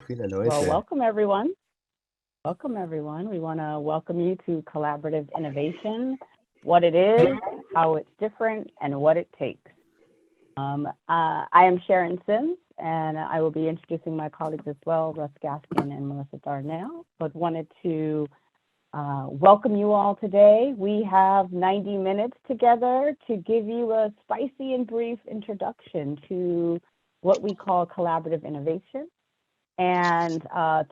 Viele Well, Leute. welcome everyone. Welcome everyone. We want to welcome you to Collaborative Innovation, what it is, how it's different, and what it takes. I am Sharon Sims, and I will be introducing my colleagues as well, Russ Gaskin and Melissa Darnell, but wanted to welcome you all today. We have 90 minutes together to give you a spicy and brief introduction to what we call collaborative innovation. And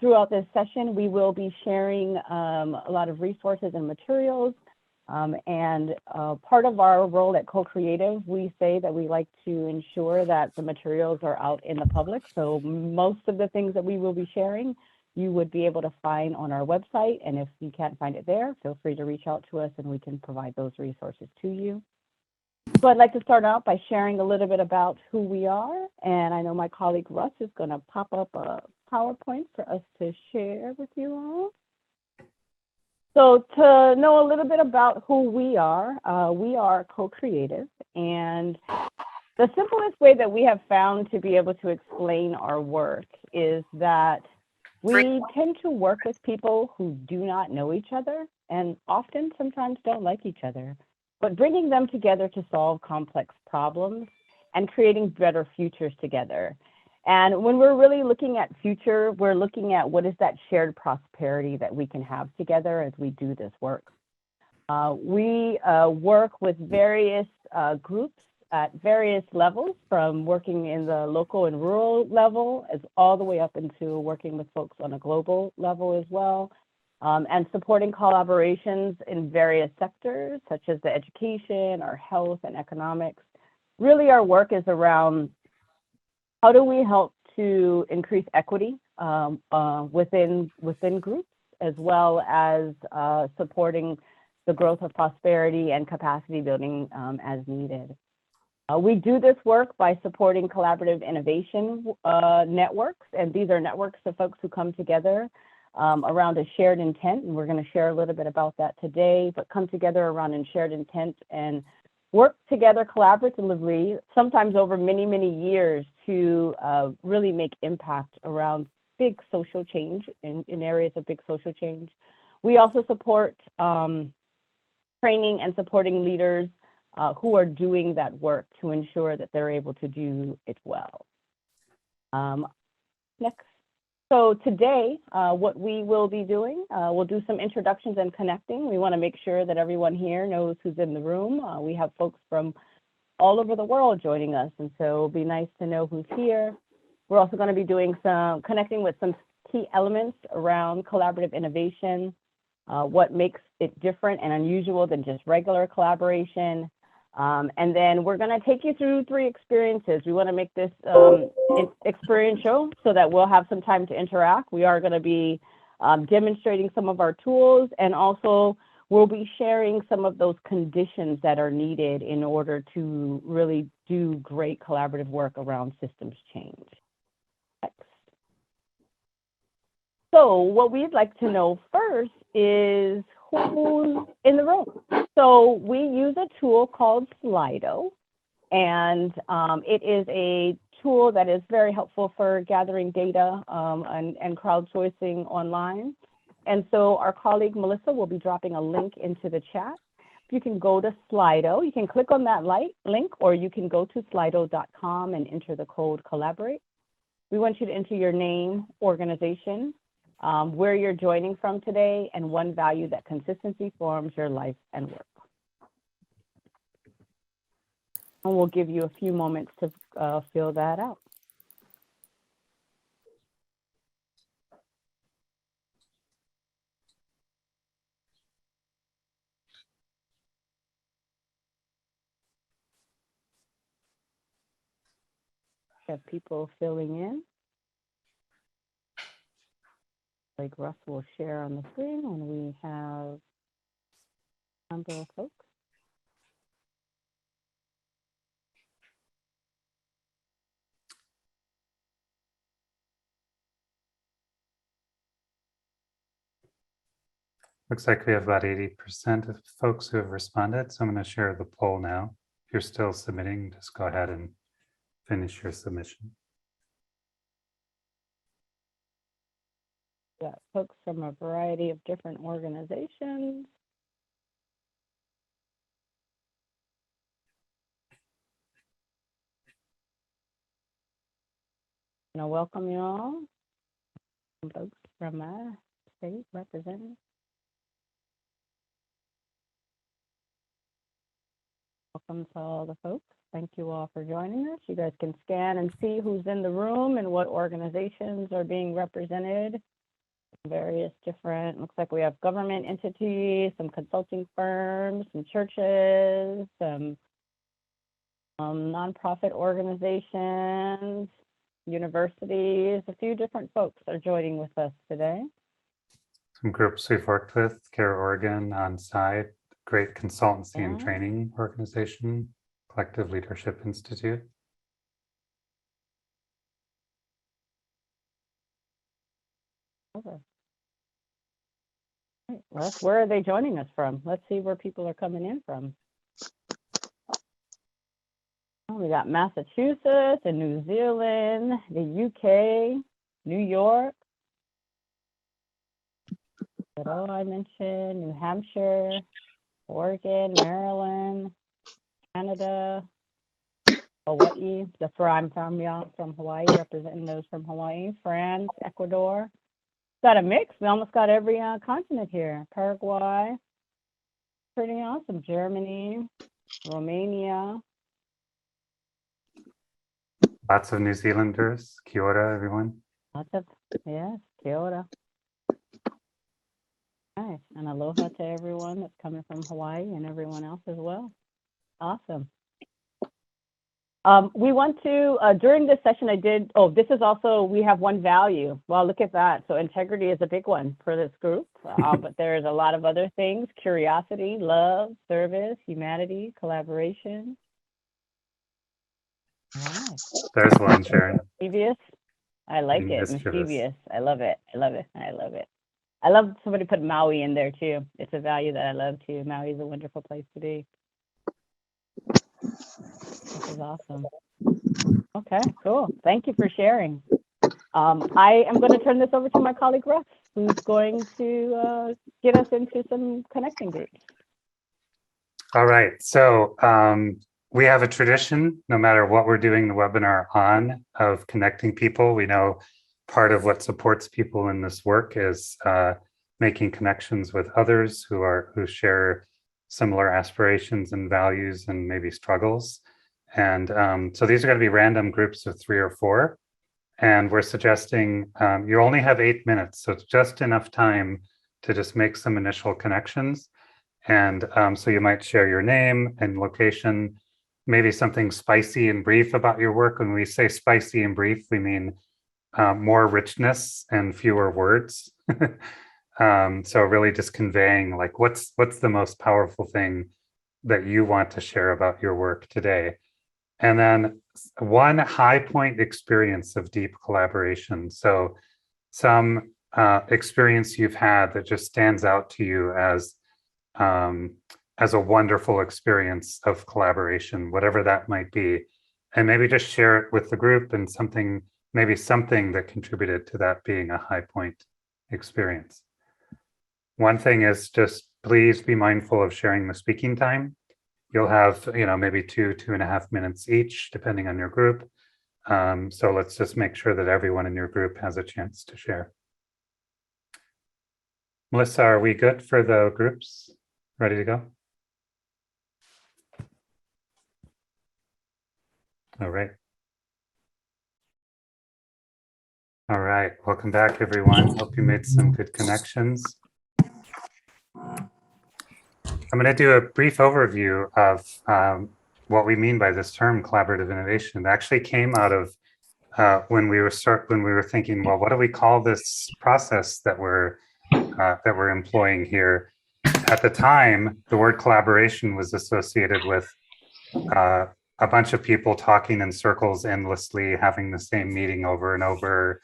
throughout this session, we will be sharing a lot of resources and materials. And part of our role at Co-Creative, we say that we like to ensure that the materials are out in the public. So most of the things that we will be sharing, you would be able to find on our website. And if you can't find it there, feel free to reach out to us and we can provide those resources to you. So I'd like to start out by sharing a little bit about who we are. And I know my colleague Russ is going to pop up a PowerPoint for us to share with you all. So to know a little bit about who we are Co-Creative. And the simplest way that we have found to be able to explain our work is that we tend to work with people who do not know each other and often sometimes don't like each other, but bringing them together to solve complex problems and creating better futures together. And when we're really looking at future, we're looking at what is that shared prosperity that we can have together as we do this work. We work with various groups at various levels, from working in the local and rural level as all the way up into working with folks on a global level as well. And supporting collaborations in various sectors, such as the education, our health, and economics. Really, our work is around how do we help to increase equity within groups, as well as supporting the growth of prosperity and capacity building as needed. We do this work by supporting collaborative innovation networks, and these are networks of folks who come together around a shared intent, and we're going to share a little bit about that today, but come together around a shared intent and work together collaboratively, sometimes over many, many years, to really make impact around big social change in areas of big social change. We also support training and supporting leaders who are doing that work to ensure that they're able to do it well. Next. So today, what we will be doing, we'll do some introductions and connecting. We want to make sure that everyone here knows who's in the room. We have folks from all over the world joining us, and so it'll be nice to know who's here. We're also going to be doing some connecting with some key elements around collaborative innovation, what makes it different and unusual than just regular collaboration. And then we're going to take you through 3 experiences. We want to make this experiential so that we'll have some time to interact. We are going to be demonstrating some of our tools, and also we'll be sharing some of those conditions that are needed in order to really do great collaborative work around systems change. Next. So what we'd like to know first is who's in the room. So we use a tool called Slido, and it is a tool that is very helpful for gathering data and crowdsourcing online. And so our colleague Melissa will be dropping a link into the chat. You can go to Slido. You can click on that link, or you can go to slido.com and enter the code collaborate. We want you to enter your name, organization, where you're joining from today, and one value that consistency forms your life and work. And we'll give you a few moments to fill that out. Have people filling in. Like Russ will share on the screen when we have a number of folks. Looks like we have about 80% of folks who have responded. So I'm going to share the poll now. If you're still submitting, just go ahead and finish your submission. got folks from a variety of different organizations. I welcome you all. Some folks from state representatives. Welcome to all the folks. Thank you all for joining us. You guys can scan and see who's in the room and what organizations are being represented. Various different, looks like we have government entities, some consulting firms, some churches, some nonprofit organizations, universities. A few different folks are joining with us today. Some groups we've worked with, CARE Oregon on site, great consultancy and training organization, Collective Leadership Institute. Okay. Well, where are they joining us from? Let's see where people are coming in from. Oh, we got Massachusetts and New Zealand, the UK, New York. That all I mentioned, New Hampshire, Oregon, Maryland, Canada, Hawaii. That's where I'm from, y'all, from Hawaii, representing those from Hawaii, France, Ecuador. Got a mix. We almost got every continent here. Paraguay, pretty awesome. Germany, Romania. Lots of New Zealanders. Kia ora, everyone. Lots of, yes, kia ora. Nice. And aloha to everyone that's coming from Hawaii and everyone else as well. Awesome. We want to, during this session this is also, we have one value. Well, look at that. So integrity is a big one for this group, but there's a lot of other things: curiosity, love, service, humanity, collaboration. Right. There's one, Sharon. Mischievous. I like it. Mischievous. I love it. I love it. I love it. I love somebody put Maui in there too. It's a value that I love too. Maui is a wonderful place to be. This is awesome. Okay, cool. Thank you for sharing. I am going to turn this over to my colleague Russ, who's going to get us into some connecting groups. All right. So we have a tradition, no matter what we're doing the webinar on, of connecting people. We know part of what supports people in this work is making connections with others who share similar aspirations and values and maybe struggles. And so these are going to be random groups of 3 or 4. And we're suggesting you only have 8 minutes. So it's just enough time to just make some initial connections. And so you might share your name and location, maybe something spicy and brief about your work. When we say spicy and brief, we mean more richness and fewer words. So really just conveying like what's the most powerful thing that you want to share about your work today. And then one high point experience of deep collaboration. So some experience you've had that just stands out to you as a wonderful experience of collaboration, whatever that might be. And maybe just share it with the group and maybe something that contributed to that being a high point experience. One thing is just please be mindful of sharing the speaking time. You'll have, maybe 2.5 minutes each, depending on your group. So let's just make sure that everyone in your group has a chance to share. Melissa, are we good for the groups? Ready to go? All right. All right, welcome back, everyone. Hope you made some good connections. I'm going to do a brief overview of what we mean by this term, collaborative innovation. It actually came out of when we were thinking, well, what do we call this process that we're employing here? At the time, the word collaboration was associated with a bunch of people talking in circles endlessly, having the same meeting over and over,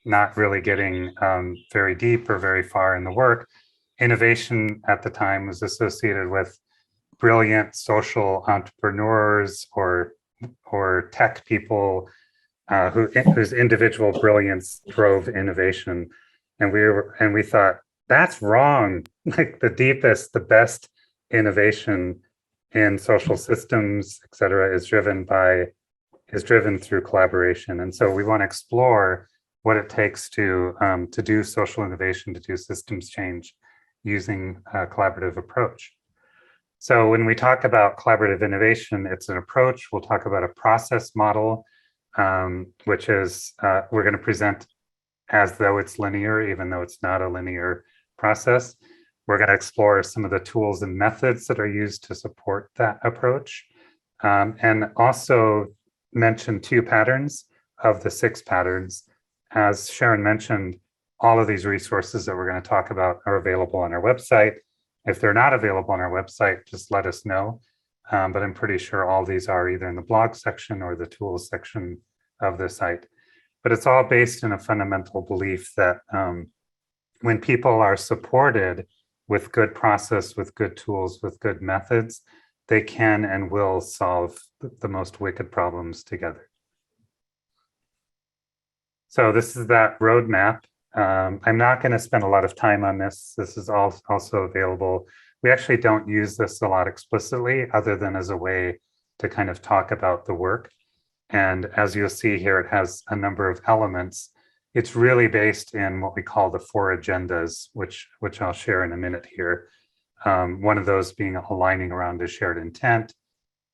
not really getting very deep or very far in the work. Innovation at the time was associated with brilliant social entrepreneurs or tech people whose individual brilliance drove innovation. And we thought, that's wrong. Like the deepest, the best innovation in social systems, et cetera, is driven through collaboration. And so we want to explore what it takes to do social innovation, to do systems change using a collaborative approach. So when we talk about collaborative innovation, it's an approach. We'll talk about a process model, which is we're going to present as though it's linear, even though it's not a linear process. We're going to explore some of the tools and methods that are used to support that approach, and also mention 2 patterns of the 6 patterns. As Sharon mentioned, all of these resources that we're going to talk about are available on our website. If they're not available on our website, just let us know. But I'm pretty sure all these are either in the blog section or the tools section of the site. But it's all based in a fundamental belief that when people are supported with good process, with good tools, with good methods, they can and will solve the most wicked problems together. So this is that roadmap. I'm not going to spend a lot of time on this. This is also available. We actually don't use this a lot explicitly, other than as a way to kind of talk about the work. And as you'll see here, it has a number of elements. It's really based in what we call the 4 agendas, which I'll share in a minute here. One of those being aligning around a shared intent,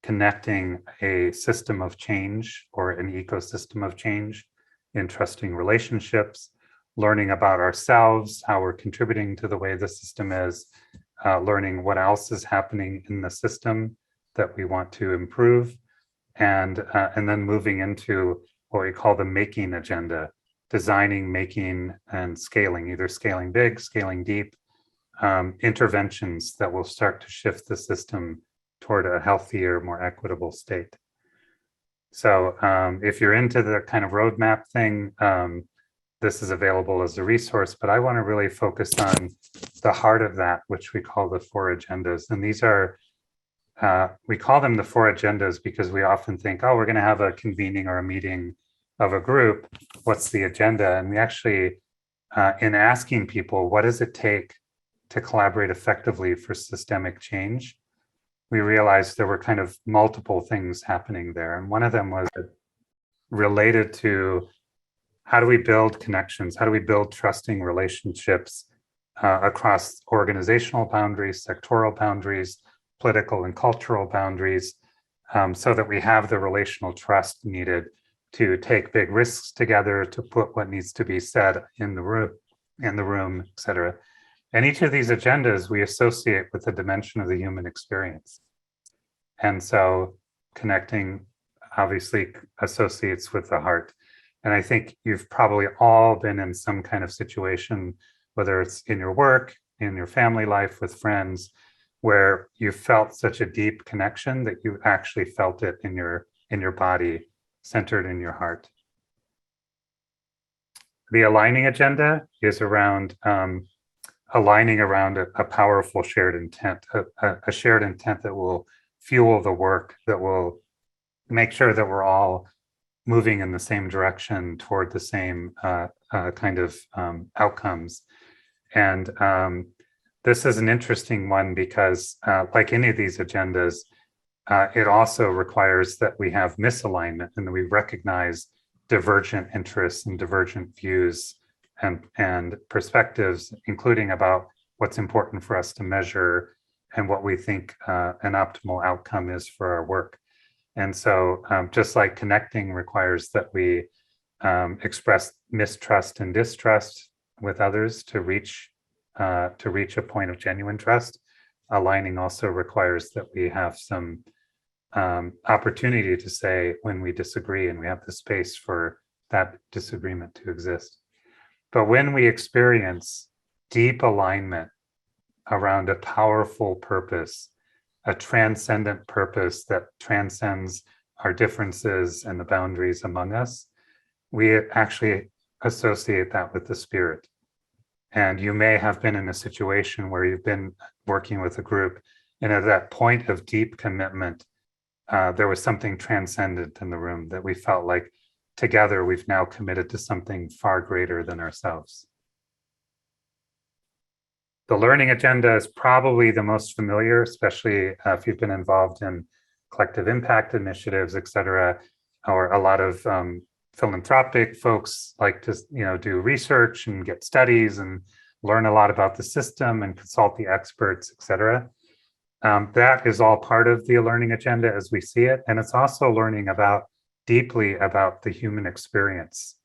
connecting a system of change or an ecosystem of change in trusting relationships, learning about ourselves, how we're contributing to the way the system is, learning what else is happening in the system that we want to improve, and then moving into what we call the making agenda, designing, making, and scaling, either scaling big, scaling deep, interventions that will start to shift the system toward a healthier, more equitable state. So if you're into the kind of roadmap thing, this is available as a resource, but I want to really focus on the heart of that, which we call the 4 agendas. And these are, we call them the 4 agendas because we often think, oh, we're going to have a convening or a meeting of a group. What's the agenda? And we actually, in asking people, what does it take to collaborate effectively for systemic change? We realized there were kind of multiple things happening there. And one of them was related to how do we build connections? How do we build trusting relationships across organizational boundaries, sectoral boundaries, political and cultural boundaries, so that we have the relational trust needed to take big risks together, to put what needs to be said in the room, et cetera. And each of these agendas we associate with a dimension of the human experience. And so connecting obviously associates with the heart. And I think you've probably all been in some kind of situation, whether it's in your work, in your family life, with friends, where you felt such a deep connection that you actually felt it in your body, centered in your heart. The aligning agenda is around aligning around a powerful shared intent, a shared intent that will fuel the work, that will make sure that we're all moving in the same direction toward the same kind of outcomes. And this is an interesting one because like any of these agendas, it also requires that we have misalignment and that we recognize divergent interests and divergent views and perspectives, including about what's important for us to measure and what we think an optimal outcome is for our work. And so just like connecting requires that we express mistrust and distrust with others to reach a point of genuine trust, aligning also requires that we have some opportunity to say when we disagree, and we have the space for that disagreement to exist. But when we experience deep alignment around a powerful purpose, a transcendent purpose that transcends our differences and the boundaries among us, we actually associate that with the spirit. And you may have been in a situation where you've been working with a group, and at that point of deep commitment, there was something transcendent in the room that we felt like together we've now committed to something far greater than ourselves. The learning agenda is probably the most familiar, especially if you've been involved in collective impact initiatives, et cetera, or a lot of philanthropic folks like to do research and get studies and learn a lot about the system and consult the experts, et cetera. That is all part of the learning agenda as we see it. And it's also learning deeply about the human experience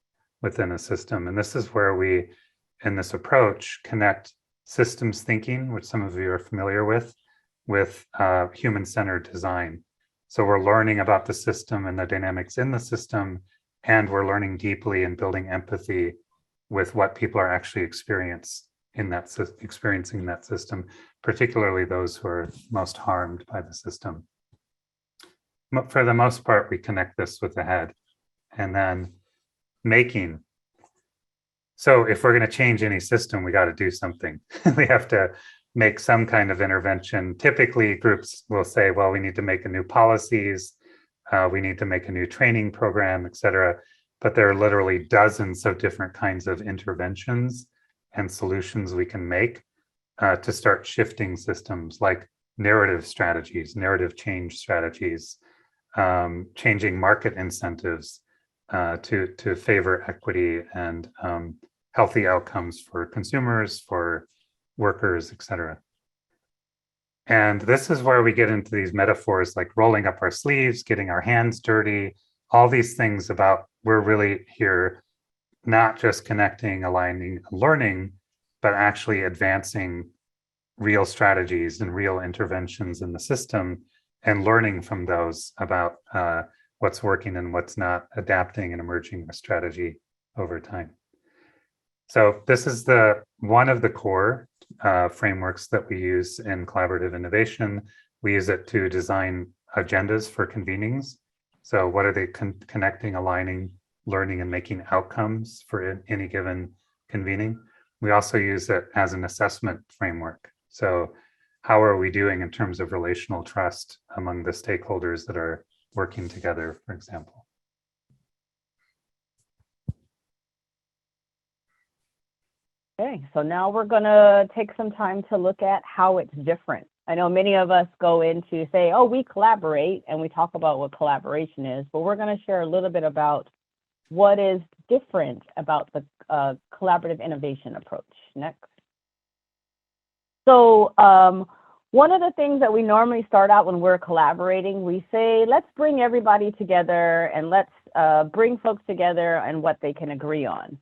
within a system. And this is where we, in this approach, connect systems thinking, which some of you are familiar with human-centered design. So we're learning about the system and the dynamics in the system, and we're learning deeply and building empathy with what people are actually experiencing in that system, particularly those who are most harmed by the system. But for the most part, we connect this with the head. And then making. So if we're going to change any system, we got to do something. We have to make some kind of intervention. Typically, groups will say, well, we need to make a new policies, we need to make a new training program, et cetera. But there are literally dozens of different kinds of interventions and solutions we can make to start shifting systems, like narrative strategies, narrative change strategies, changing market incentives to favor equity and healthy outcomes for consumers, for workers, et cetera. And this is where we get into these metaphors like rolling up our sleeves, getting our hands dirty, all these things about we're really here not just connecting, aligning, learning, but actually advancing real strategies and real interventions in the system and learning from those about what's working and what's not, adapting and emerging a strategy over time. So this is one of the core frameworks that we use in collaborative innovation. We use it to design agendas for convenings. So what are they connecting, aligning, learning, and making outcomes for any given convening? We also use it as an assessment framework. So how are we doing in terms of relational trust among the stakeholders that are working together, for example? Okay, so now we're going to take some time to look at how it's different. I know many of us go in to say, oh, we collaborate, and we talk about what collaboration is, but we're going to share a little bit about what is different about the collaborative innovation approach. Next. So one of the things that we normally start out when we're collaborating, we say, let's bring everybody together and let's bring folks together and what they can agree on.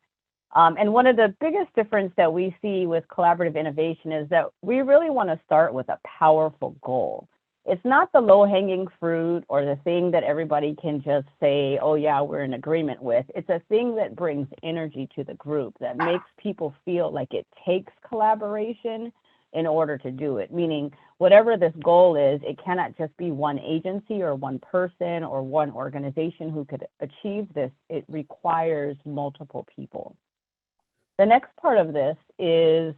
And one of the biggest difference that we see with collaborative innovation is that we really want to start with a powerful goal. It's not the low-hanging fruit or the thing that everybody can just say, oh yeah, we're in agreement with. It's a thing that brings energy to the group, that makes people feel like it takes collaboration in order to do it. Meaning, whatever this goal is, it cannot just be one agency or one person or one organization who could achieve this. It requires multiple people. The next part of this is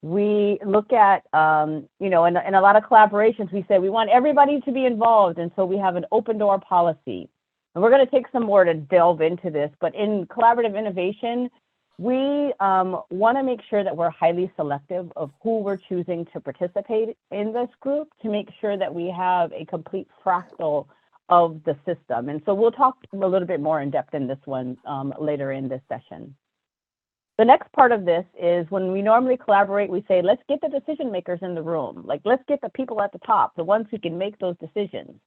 we look at, in a lot of collaborations, we say we want everybody to be involved. And so we have an open door policy. And we're going to take some more to delve into this. But in collaborative innovation, we want to make sure that we're highly selective of who we're choosing to participate in this group to make sure that we have a complete fractal of the system. And so we'll talk a little bit more in depth in this one later in this session. The next part of this is when we normally collaborate, we say, let's get the decision makers in the room. Like, let's get the people at the top, the ones who can make those decisions.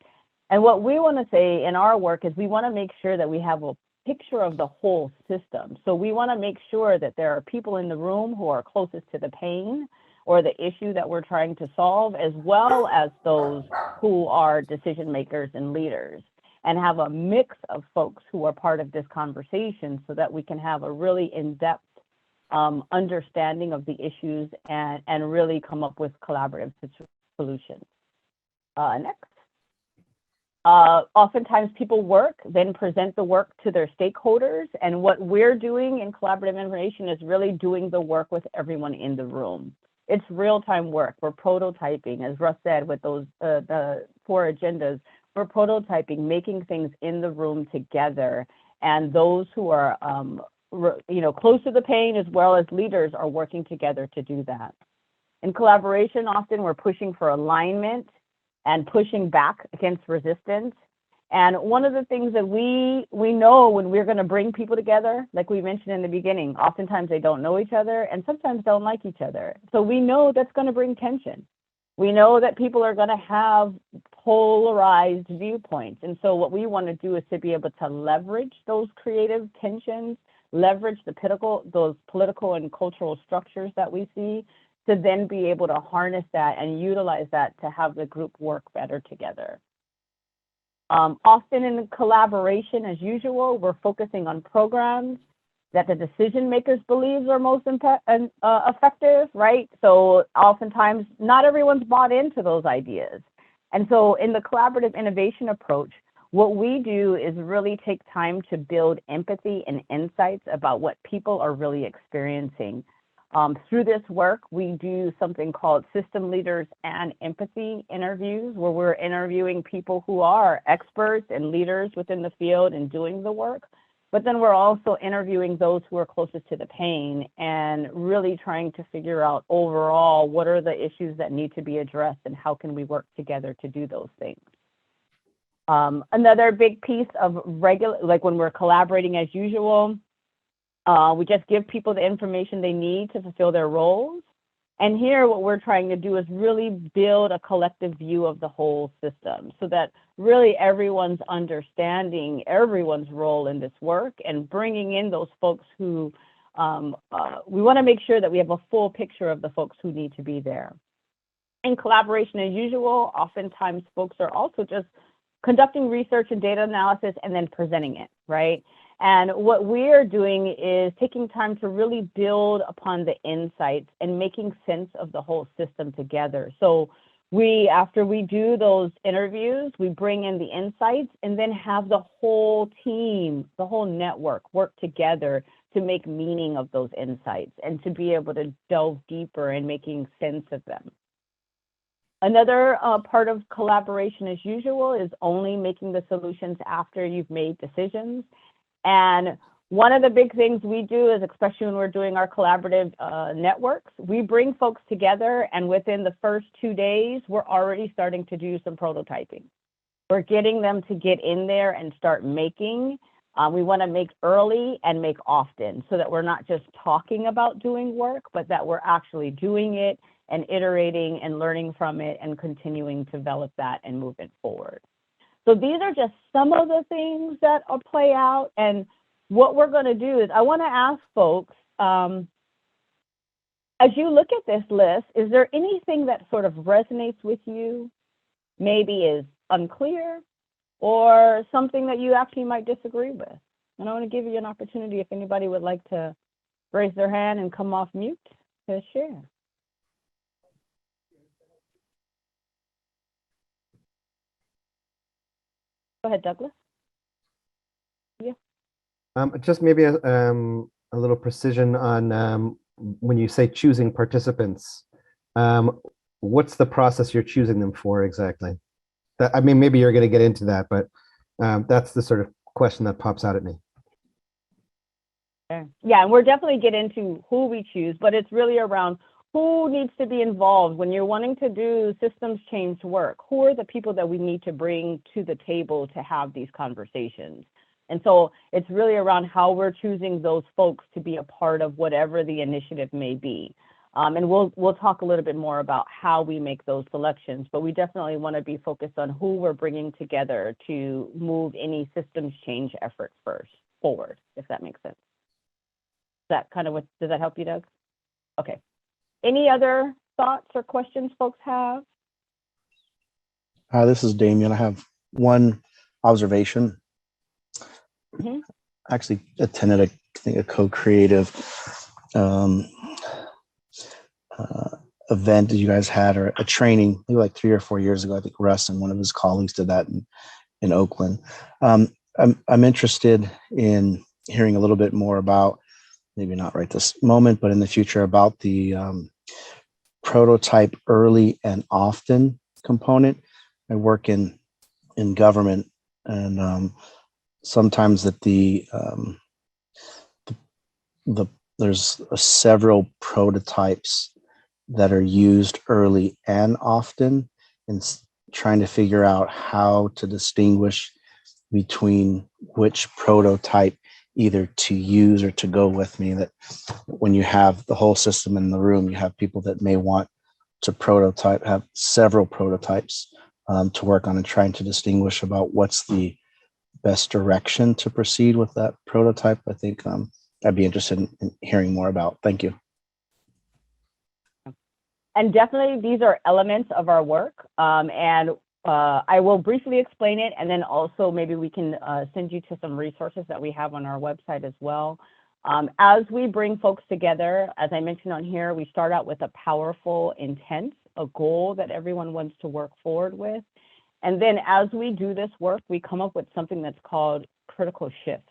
And what we want to say in our work is we want to make sure that we have a picture of the whole system. So we want to make sure that there are people in the room who are closest to the pain or the issue that we're trying to solve, as well as those who are decision makers and leaders, and have a mix of folks who are part of this conversation so that we can have a really in-depth understanding of the issues and really come up with collaborative solutions. Next. Oftentimes people work, then present the work to their stakeholders. And what we're doing in collaborative innovation is really doing the work with everyone in the room. It's real-time work. We're prototyping, as Russ said, with those the 4 agendas. We're prototyping, making things in the room together. And those who are close to the pain as well as leaders are working together to do that. In collaboration, often we're pushing for alignment and pushing back against resistance. And one of the things that we know when we're going to bring people together, like we mentioned in the beginning, oftentimes they don't know each other and sometimes don't like each other. So we know that's going to bring tension. We know that people are going to have polarized viewpoints. And so what we want to do is to be able to leverage those creative tensions, leverage those political and cultural structures that we see, to then be able to harness that and utilize that to have the group work better together. Often in collaboration, as usual, we're focusing on programs that the decision makers believe are most effective, right? So oftentimes not everyone's bought into those ideas. And so in the collaborative innovation approach, what we do is really take time to build empathy and insights about what people are really experiencing. Through this work, we do something called system leaders and empathy interviews, where we're interviewing people who are experts and leaders within the field and doing the work. But then we're also interviewing those who are closest to the pain and really trying to figure out overall what are the issues that need to be addressed and how can we work together to do those things. Another big piece of like when we're collaborating as usual, we just give people the information they need to fulfill their roles. And here what we're trying to do is really build a collective view of the whole system so that really everyone's understanding everyone's role in this work and bringing in those folks who, we want to make sure that we have a full picture of the folks who need to be there. In collaboration as usual, oftentimes folks are also just conducting research and data analysis and then presenting it, right? And what we're doing is taking time to really build upon the insights and making sense of the whole system together. So after we do those interviews, we bring in the insights and then have the whole team, the whole network work together to make meaning of those insights and to be able to delve deeper in making sense of them. Another part of collaboration as usual is only making the solutions after you've made decisions. And one of the big things we do is, especially when we're doing our collaborative networks, we bring folks together and within the first 2 days, we're already starting to do some prototyping. We're getting them to get in there and start making. We want to make early and make often so that we're not just talking about doing work, but that we're actually doing it and iterating and learning from it and continuing to develop that and move it forward. So these are just some of the things that will play out. And what we're going to do is I want to ask folks, as you look at this list, is there anything that sort of resonates with you, maybe is unclear, or something that you actually might disagree with? And I want to give you an opportunity if anybody would like to raise their hand and come off mute to share. Go ahead, Douglas. Yeah. Just maybe a little precision on when you say choosing participants, what's the process you're choosing them for exactly? I mean, maybe you're going to get into that, but that's the sort of question that pops out at me. Yeah, and we're definitely get into who we choose, but it's really around who needs to be involved when you're wanting to do systems change work. Who are the people that we need to bring to the table to have these conversations? And so it's really around how we're choosing those folks to be a part of whatever the initiative may be. And we'll talk a little bit more about how we make those selections, but we definitely want to be focused on who we're bringing together to move any systems change effort forward, if that makes sense. Is that kind of what, does that help you, Doug? Okay. Any other thoughts or questions folks have? This is Damien. I have one observation. Mm-hmm. Actually attended a co-creative event that you guys had, or a training maybe like 3 or 4 years ago. I think Russ and one of his colleagues did that in Oakland. I'm interested in hearing a little bit more about, maybe not right this moment, but in the future, about the prototype early and often component. I work in government, and sometimes that there's several prototypes that are used early and often, and trying to figure out how to distinguish between which prototype either to use or to go with me. That when you have the whole system in the room, you have people that may want to prototype, have several prototypes to work on, and trying to distinguish about what's the best direction to proceed with that prototype. I think I'd be interested in hearing more about. Thank you. And definitely these are elements of our work. And I will briefly explain it, and then also maybe we can send you to some resources that we have on our website as well. As we bring folks together, as I mentioned on here, we start out with a powerful intent, a goal that everyone wants to work forward with. And then as we do this work, we come up with something that's called critical shifts.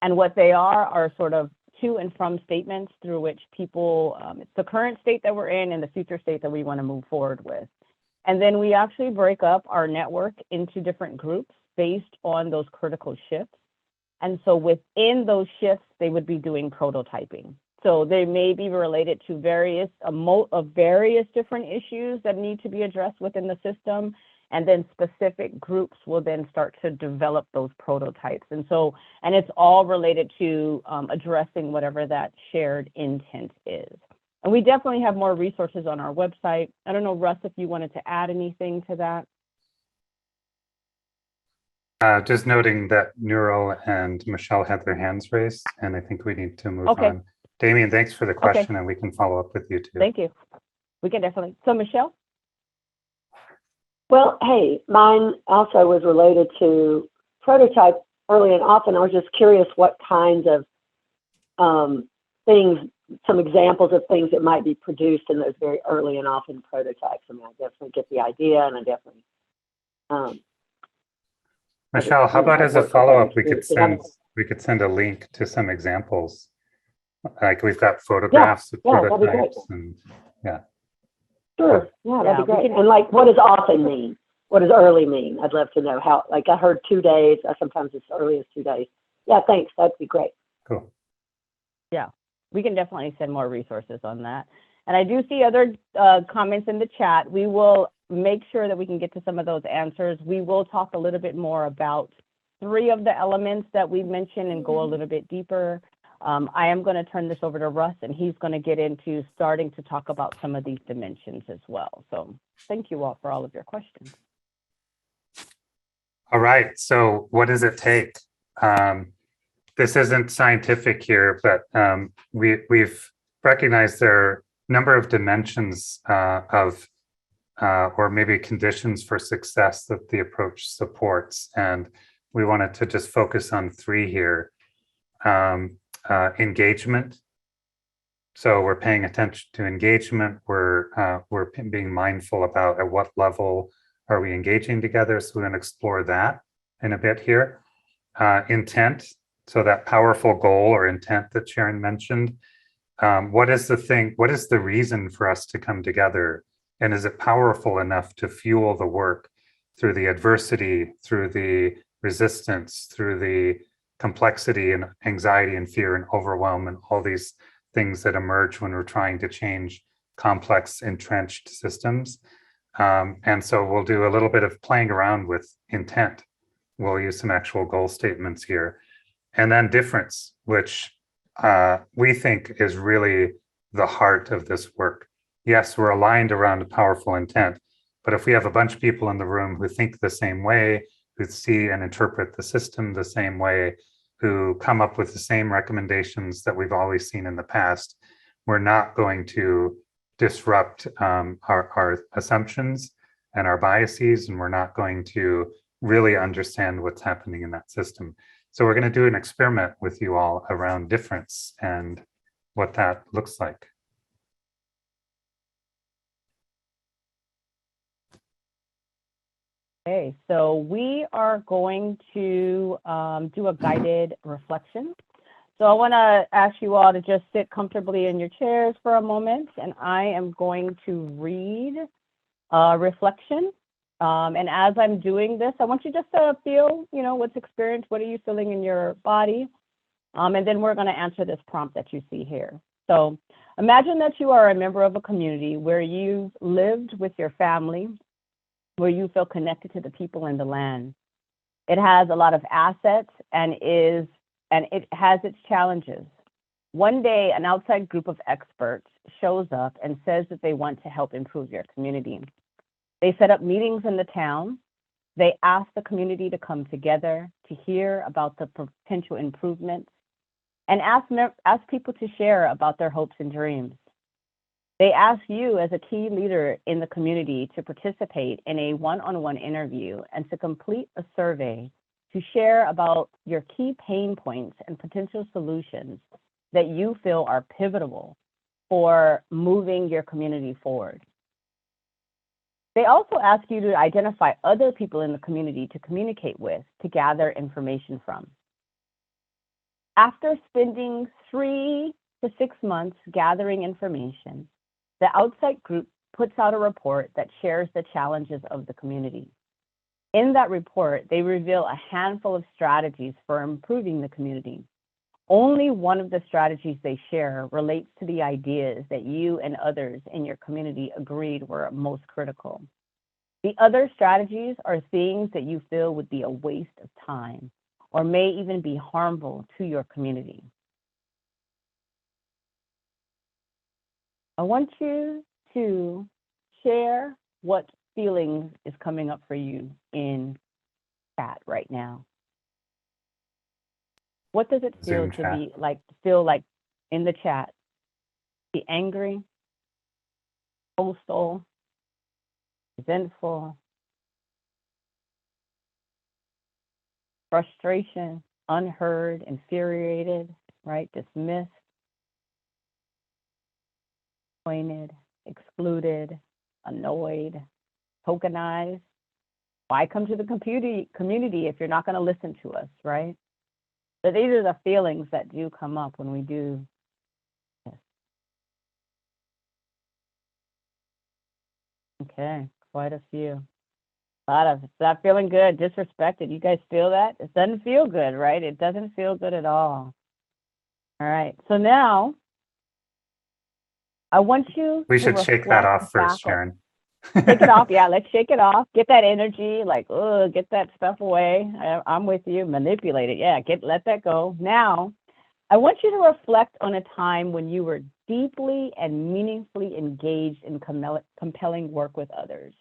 And what they are sort of to and from statements through which people, it's the current state that we're in and the future state that we want to move forward with. And then we actually break up our network into different groups based on those critical shifts. And so within those shifts, they would be doing prototyping. So they may be related to various different issues that need to be addressed within the system. And then specific groups will then start to develop those prototypes. And it's all related to addressing whatever that shared intent is. And we definitely have more resources on our website. I don't know, Russ, if you wanted to add anything to that. Just noting that Neural and Michelle had their hands raised, and I think we need to move on. Damien, thanks for the question, and we can follow up with you too. Thank you. We can definitely. So Michelle? Well, hey, mine also was related to prototype early and often. I was just curious what kinds of things, some examples of things that might be produced in those very early and often prototypes. I mean, I definitely get the idea, and I definitely. Michelle, how about as a follow-up, we could send a link to some examples. Like we've got photographs of prototypes, and yeah. Sure. Yeah, that'd be great. And like, what does often mean? What does early mean? I'd love to know how, like I heard 2 days, sometimes it's early as 2 days. Yeah, thanks. That'd be great. Cool. Yeah, we can definitely send more resources on that. And I do see other comments in the chat. We will make sure that we can get to some of those answers. We will talk a little bit more about 3 of the elements that we mentioned and go a little bit deeper. I am going to turn this over to Russ, and he's going to get into starting to talk about some of these dimensions as well. So thank you all for all of your questions. All right, so what does it take? This isn't scientific here, but we've recognized there are a number of dimensions or maybe conditions for success that the approach supports. And we wanted to just focus on 3 here. Engagement. So we're paying attention to engagement. We're being mindful about at what level are we engaging together. So we're going to explore that in a bit here. Intent. So that powerful goal or intent that Sharon mentioned. What is the reason for us to come together? And is it powerful enough to fuel the work through the adversity, through the resistance, through the complexity and anxiety and fear and overwhelm and all these things that emerge when we're trying to change complex entrenched systems. And so we'll do a little bit of playing around with intent. We'll use some actual goal statements here. And then difference, which we think is really the heart of this work. Yes, we're aligned around a powerful intent, but if we have a bunch of people in the room who think the same way, who see and interpret the system the same way, who come up with the same recommendations that we've always seen in the past, we're not going to disrupt our assumptions and our biases, and we're not going to really understand what's happening in that system. So we're going to do an experiment with you all around difference and what that looks like. Okay, so we are going to do a guided reflection. So I want to ask you all to just sit comfortably in your chairs for a moment, and I am going to read a reflection. And as I'm doing this, I want you just to feel, what's experienced, what are you feeling in your body? And then we're going to answer this prompt that you see here. So imagine that you are a member of a community where you've lived with your family, where you feel connected to the people and the land. It has a lot of assets and it has its challenges. One day, an outside group of experts shows up and says that they want to help improve your community. They set up meetings in the town. They ask the community to come together to hear about the potential improvements and ask people to share about their hopes and dreams. They ask you as a key leader in the community to participate in a one-on-one interview and to complete a survey to share about your key pain points and potential solutions that you feel are pivotal for moving your community forward. They also ask you to identify other people in the community to communicate with, to gather information from. After spending 3 to 6 months gathering information, the outside group puts out a report that shares the challenges of the community. In that report, they reveal a handful of strategies for improving the community. Only one of the strategies they share relates to the ideas that you and others in your community agreed were most critical. The other strategies are things that you feel would be a waste of time or may even be harmful to your community. I want you to share what feelings is coming up for you in chat right now. What does it feel Zoom to chat. feel like in the chat? Be angry, coastal, resentful, frustration, unheard, infuriated, right? Dismissed, pointed, excluded, annoyed, tokenized. Why come to the community if you're not going to listen to us, right? So these are the feelings that do come up when we do this. Okay, quite a few. A lot of, not feeling good, disrespected. You guys feel that? It doesn't feel good, right? It doesn't feel good at all. All right, so now I want you We to should shake that reflect off first, back on- Sharon. Shake it off, yeah, let's shake it off. Get that energy, like, get that stuff away. I'm with you, manipulate it, yeah, let that go. Now, I want you to reflect on a time when you were deeply and meaningfully engaged in compelling work with others,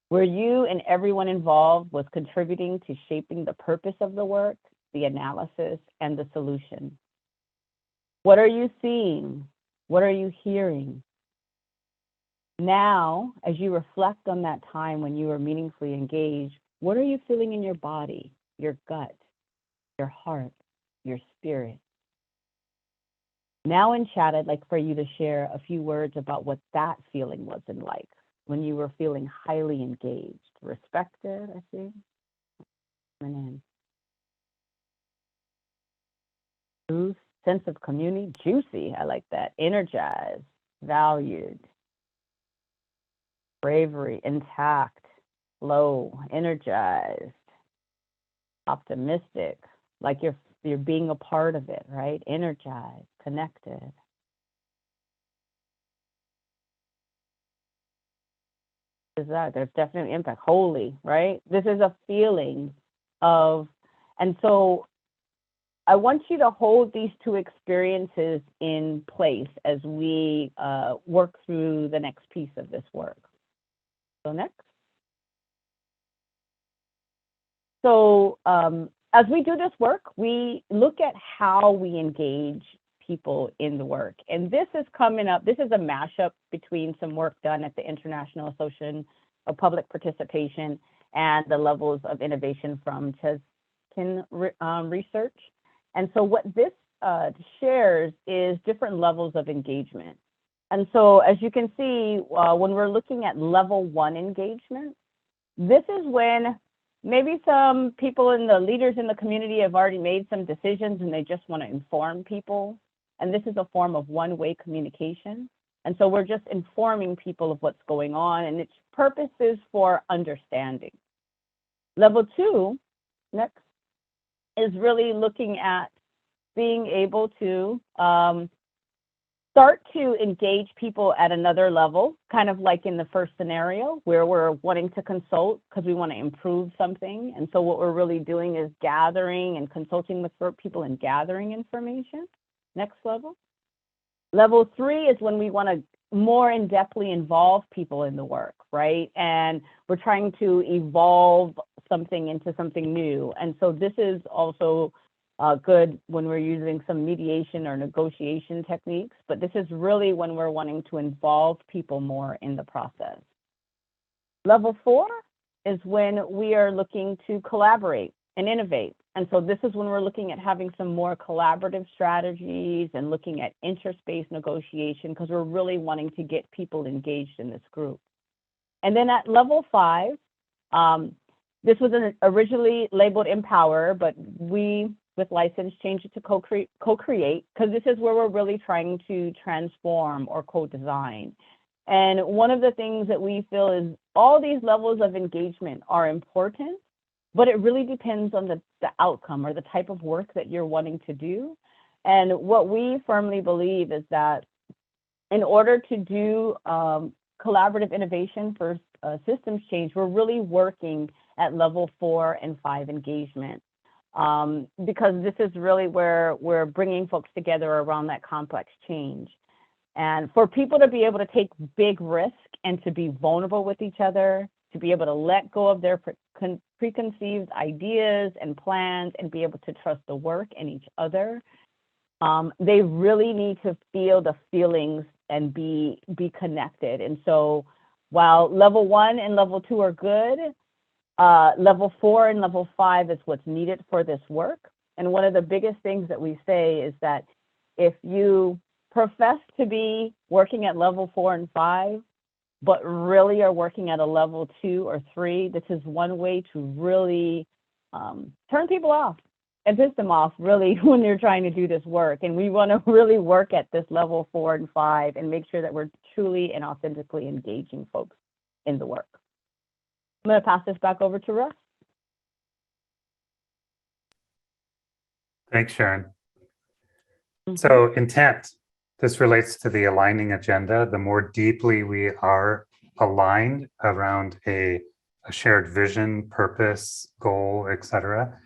where you and everyone involved was contributing to shaping the purpose of the work, the analysis, and the solution. What are you seeing? What are you hearing? Now, as you reflect on that time when you were meaningfully engaged, what are you feeling in your body, your gut, your heart, your spirit? Now in chat, I'd like for you to share a few words about what that feeling was like when you were feeling highly engaged, respected, I see. Coming in. Ooh, sense of community, juicy, I like that. Energized, valued. Bravery, intact, flow, energized, optimistic, like you're being a part of it, right? Energized, connected. Is that there's definitely impact. Holy, right? This is a feeling of, and so I want you to hold these two experiences in place as we work through the next piece of this work. So next. So as we do this work, we look at how we engage people in the work. And this is coming up, this is a mashup between some work done at the International Association of Public Participation and the levels of innovation from Cheskin Research. And so what this shares is different levels of engagement. And so as you can see, when we're looking at level 1 engagement, this is when maybe some people in the leaders in the community have already made some decisions and they just want to inform people. And this is a form of one-way communication. And so we're just informing people of what's going on, and its purpose is for understanding. Level 2, next, is really looking at being able to start to engage people at another level, kind of like in the first scenario where we're wanting to consult because we want to improve something. And so what we're really doing is gathering and consulting with people and gathering information. Next level. Level 3 is when we want to more in-depthly involve people in the work, right? And we're trying to evolve something into something new. And so this is also good when we're using some mediation or negotiation techniques, but this is really when we're wanting to involve people more in the process. Level 4 is when we are looking to collaborate and innovate. And so this is when we're looking at having some more collaborative strategies and looking at interest-based negotiation because we're really wanting to get people engaged in this group. And then at level 5, this was originally labeled Empower, but we, with license, changed it to co-create because this is where we're really trying to transform or co-design. And one of the things that we feel is all these levels of engagement are important, but it really depends on the outcome or the type of work that you're wanting to do. And what we firmly believe is that in order to do collaborative innovation for systems change, we're really working at level 4 and 5 engagement. Because this is really where we're bringing folks together around that complex change. And for people to be able to take big risk and to be vulnerable with each other, to be able to let go of their preconceived ideas and plans and be able to trust the work and each other, they really need to feel the feelings and be connected. And so while level 1 and level 2 are good, level 4 and level 5 is what's needed for this work. And one of the biggest things that we say is that if you profess to be working at level 4 and 5, but really are working at a level 2 or 3, this is one way to really turn people off and piss them off really when they're trying to do this work. And we want to really work at this level 4 and 5 and make sure that we're truly and authentically engaging folks in the work. I'm going to pass this back over to Russ. Thanks, Sharon. So intent, this relates to the aligning agenda. The more deeply we are aligned around a shared vision, purpose, goal, etc.,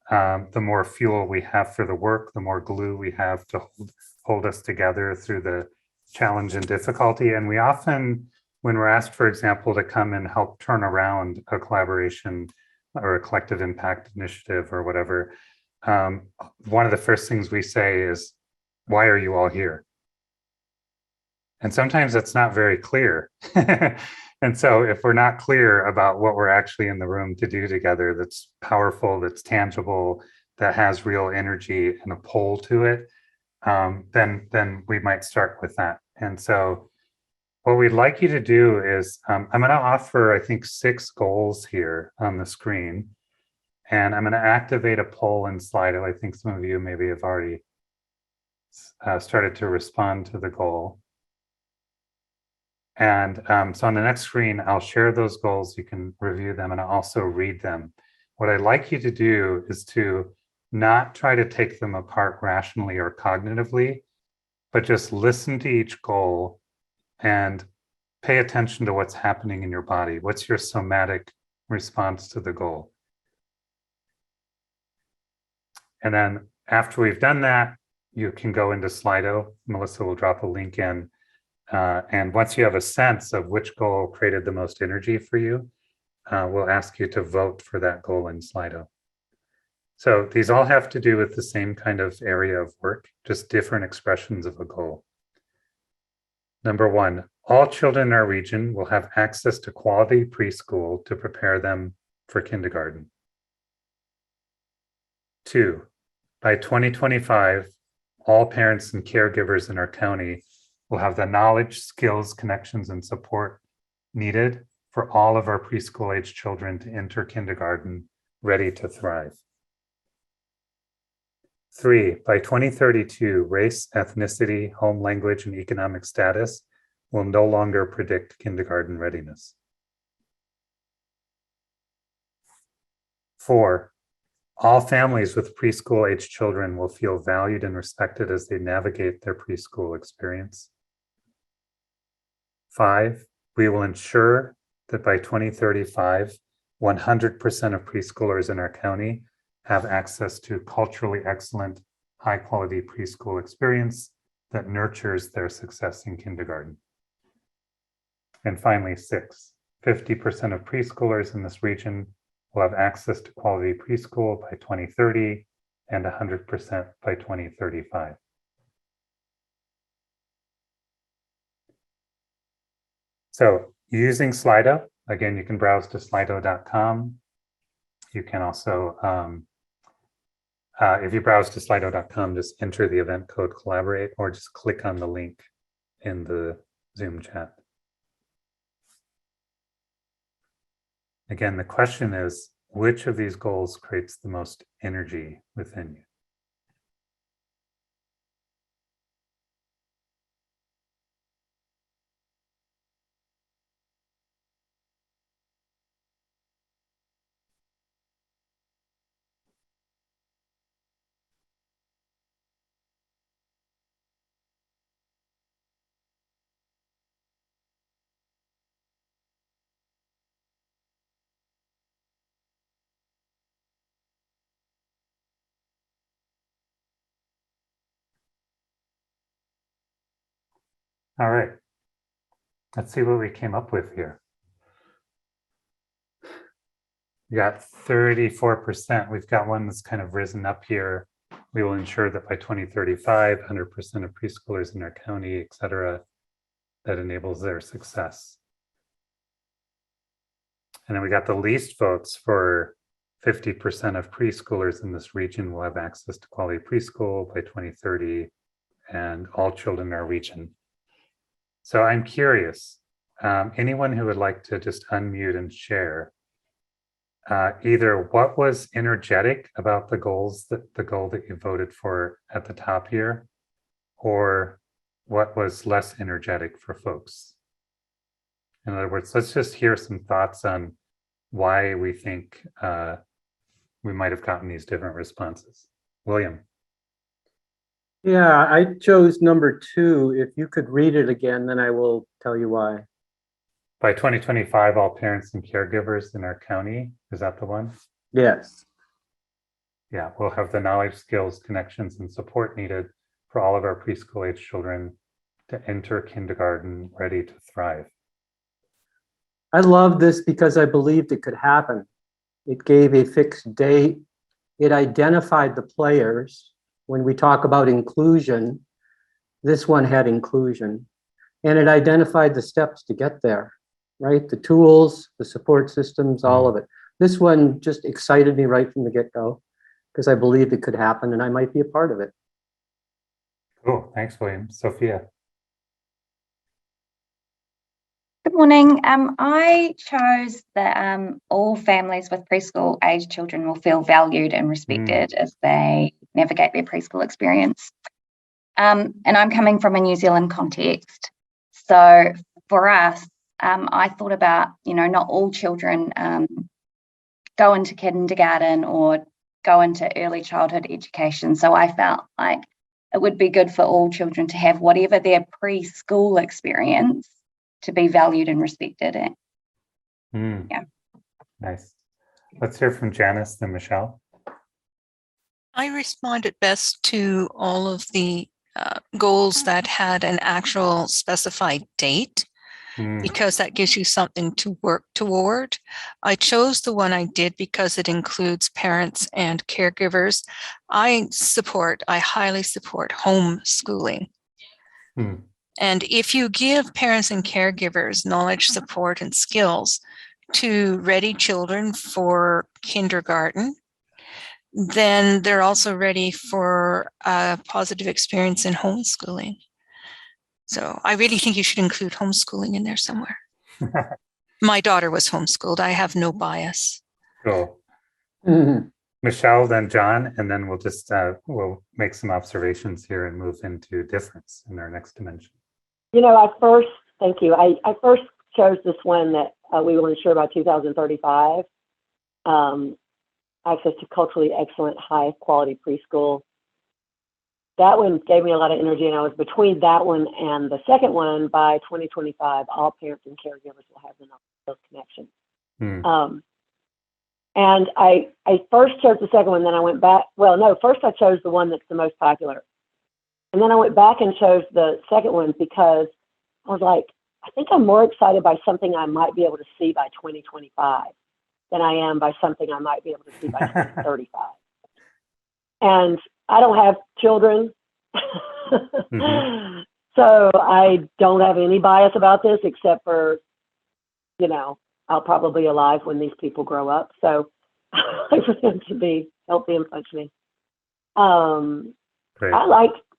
the more fuel we have for the work, the more glue we have to hold us together through the challenge and difficulty. And we often, when we're asked, for example, to come and help turn around a collaboration or a collective impact initiative or whatever, one of the first things we say is, why are you all here? And sometimes it's not very clear. And so if we're not clear about what we're actually in the room to do together, that's powerful, that's tangible, that has real energy and a pull to it, then we might start with that. And so what we'd like you to do is, I'm going to offer, I think, 6 goals here on the screen. And I'm going to activate a poll in Slido. I think some of you maybe have already started to respond to the goal. And so on the next screen, I'll share those goals. You can review them and I'll also read them. What I'd like you to do is to not try to take them apart rationally or cognitively, but just listen to each goal and pay attention to what's happening in your body. What's your somatic response to the goal? And then after we've done that, you can go into Slido. Melissa will drop a link in. And once you have a sense of which goal created the most energy for you, we'll ask you to vote for that goal in Slido. So these all have to do with the same kind of area of work, just different expressions of a goal. Number 1, all children in our region will have access to quality preschool to prepare them for kindergarten. 2, by 2025, all parents and caregivers in our county will have the knowledge, skills, connections, and support needed for all of our preschool-age children to enter kindergarten ready to thrive. 3, by 2032, race, ethnicity, home language, and economic status will no longer predict kindergarten readiness. 4, All families with preschool age children will feel valued and respected as they navigate their preschool experience. 5, we will ensure that by 2035, 100% of preschoolers in our county have access to culturally excellent, high-quality preschool experience that nurtures their success in kindergarten. And finally, 6, 50% of preschoolers in this region will have access to quality preschool by 2030 and 100% by 2035. So using Slido, again, you can browse to slido.com. You can also, if you browse to slido.com, just enter the event code collaborate or just click on the link in the Zoom chat. Again, the question is, which of these goals creates the most energy within you? All right, let's see what we came up with here. We got 34%. We've got one that's kind of risen up here. We will ensure that by 2035, 100% of preschoolers in our county, et cetera, that enables their success. And then we got the least votes for 50% of preschoolers in this region will have access to quality preschool by 2030 and all children in our region. So I'm curious, anyone who would like to just unmute and share either what was energetic about the goal that you voted for at the top here, or what was less energetic for folks. In other words, let's just hear some thoughts on why we think we might have gotten these different responses. William. Yeah, I chose number 2. If you could read it again, then I will tell you why. By 2025, all parents and caregivers in our county, is that the one? Yes. Yeah, we'll have the knowledge, skills, connections, and support needed for all of our preschool age children to enter kindergarten ready to thrive. I love this because I believed it could happen. It gave a fixed date. It identified the players. When we talk about inclusion, this one had inclusion. And it identified the steps to get there, right? The tools, the support systems, all of it. This one just excited me right from the get-go because I believed it could happen and I might be a part of it. Cool, thanks, William. Sophia. Good morning. I chose that all families with preschool age children will feel valued and respected as they navigate their preschool experience. And I'm coming from a New Zealand context. So for us, I thought about, not all children go into kindergarten or go into early childhood education. So I felt like it would be good for all children to have whatever their preschool experience to be valued and respected. Yeah. Nice. Let's hear from Janice, then Michelle. I responded best to all of the goals that had an actual specified date because that gives you something to work toward. I chose the one I did because it includes parents and caregivers. I highly support homeschooling. And if you give parents and caregivers knowledge, support, and skills to ready children for kindergarten, then they're also ready for a positive experience in homeschooling. So I really think you should include homeschooling in there somewhere. My daughter was homeschooled. I have no bias. Cool. Michelle, then John, and then we'll just we'll make some observations here and move into difference in our next dimension. Thank you. I first chose this one that we will ensure by 2035. access to culturally excellent, high quality preschool. That one gave me a lot of energy, and I was between that one and the second one. By 2025, all parents and caregivers will have the those connections. And I first chose the second one, then I went back. Well, no, first I chose the one that's the most popular. And then I went back and chose the second one because I was like, I think I'm more excited by something I might be able to see by 2025 than I am by something I might be able to see by 2035. And I don't have children. So I don't have any bias about this except for, you know, I'll probably be alive when these people grow up. So for them to be healthy and functioning. Great.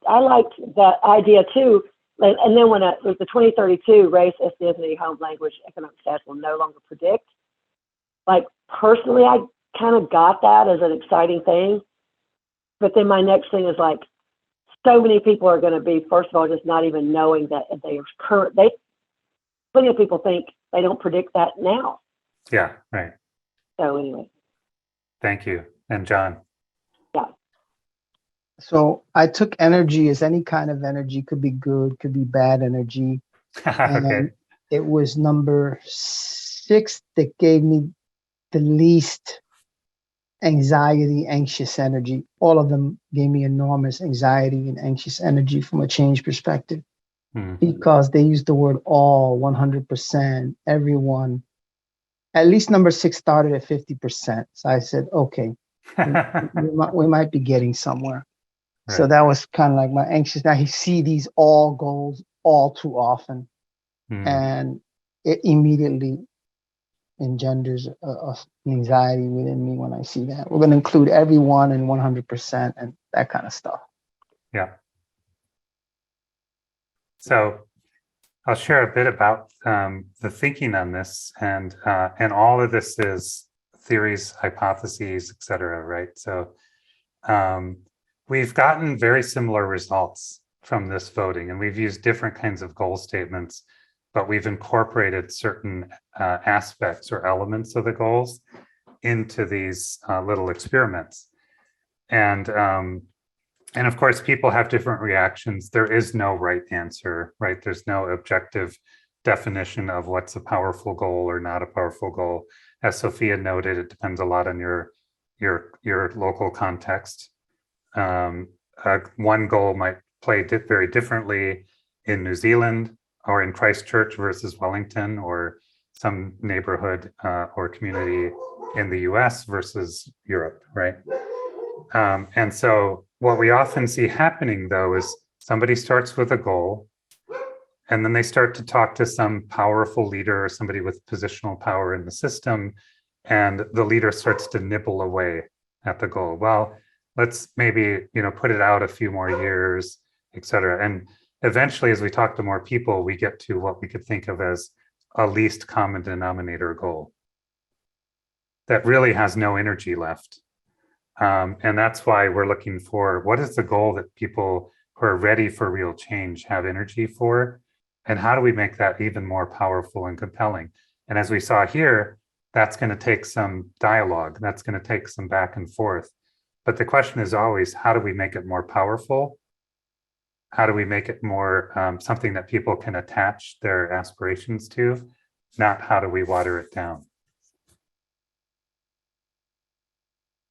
I liked that idea too. And then when it was the 2032 race, ethnicity, home, language, economic status will no longer predict. Like personally, I kind of got that as an exciting thing. But then my next thing is like, so many people are going to be, first of all, just not even knowing that they are plenty of people think they don't predict that now. Yeah, right. So anyway. Thank you. And John? Yeah. So I took energy as any kind of energy, could be good, could be bad energy. And Okay. it was number 6 that gave me the least anxiety, anxious energy. All of them gave me enormous anxiety and anxious energy from a change perspective because they used the word all, 100%, everyone. At least number 6 started at 50%. So I said, okay, we might be getting somewhere. Right. So that was kind of like my anxious. Now you see these all goals all too often, and it immediately engenders anxiety within me when I see that. We're going to include everyone and 100% and that kind of stuff. Yeah. So I'll share a bit about the thinking on this, and all of this is theories, hypotheses, et cetera, right? So we've gotten very similar results from this voting, and we've used different kinds of goal statements, but we've incorporated certain aspects or elements of the goals into these little experiments. And of course, people have different reactions. There is no right answer, right? There's no objective definition of what's a powerful goal or not a powerful goal. As Sophia noted, it depends a lot on your local context. One goal might play very differently in New Zealand or in Christchurch versus Wellington, or some neighborhood or community in the US versus Europe, right? And so what we often see happening, though, is somebody starts with a goal, and then they start to talk to some powerful leader or somebody with positional power in the system, and the leader starts to nibble away at the goal. Well, let's maybe, put it out a few more years, et cetera. And eventually, as we talk to more people, we get to what we could think of as a least common denominator goal that really has no energy left. And that's why we're looking for what is the goal that people who are ready for real change have energy for, and how do we make that even more powerful and compelling? And as we saw here, that's going to take some dialogue, that's going to take some back and forth. But the question is always, how do we make it more powerful? How do we make it more something that people can attach their aspirations to, not how do we water it down?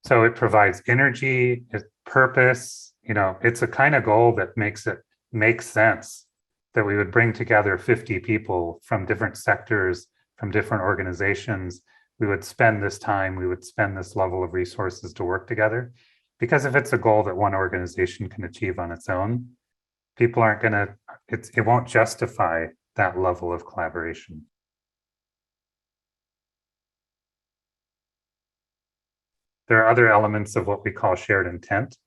So it provides energy, purpose, it's a kind of goal that makes it make sense that we would bring together 50 people from different sectors, from different organizations. We would spend this time, we would spend this level of resources to work together. Because if it's a goal that one organization can achieve on its own, people aren't it won't justify that level of collaboration. There are other elements of what we call shared intent.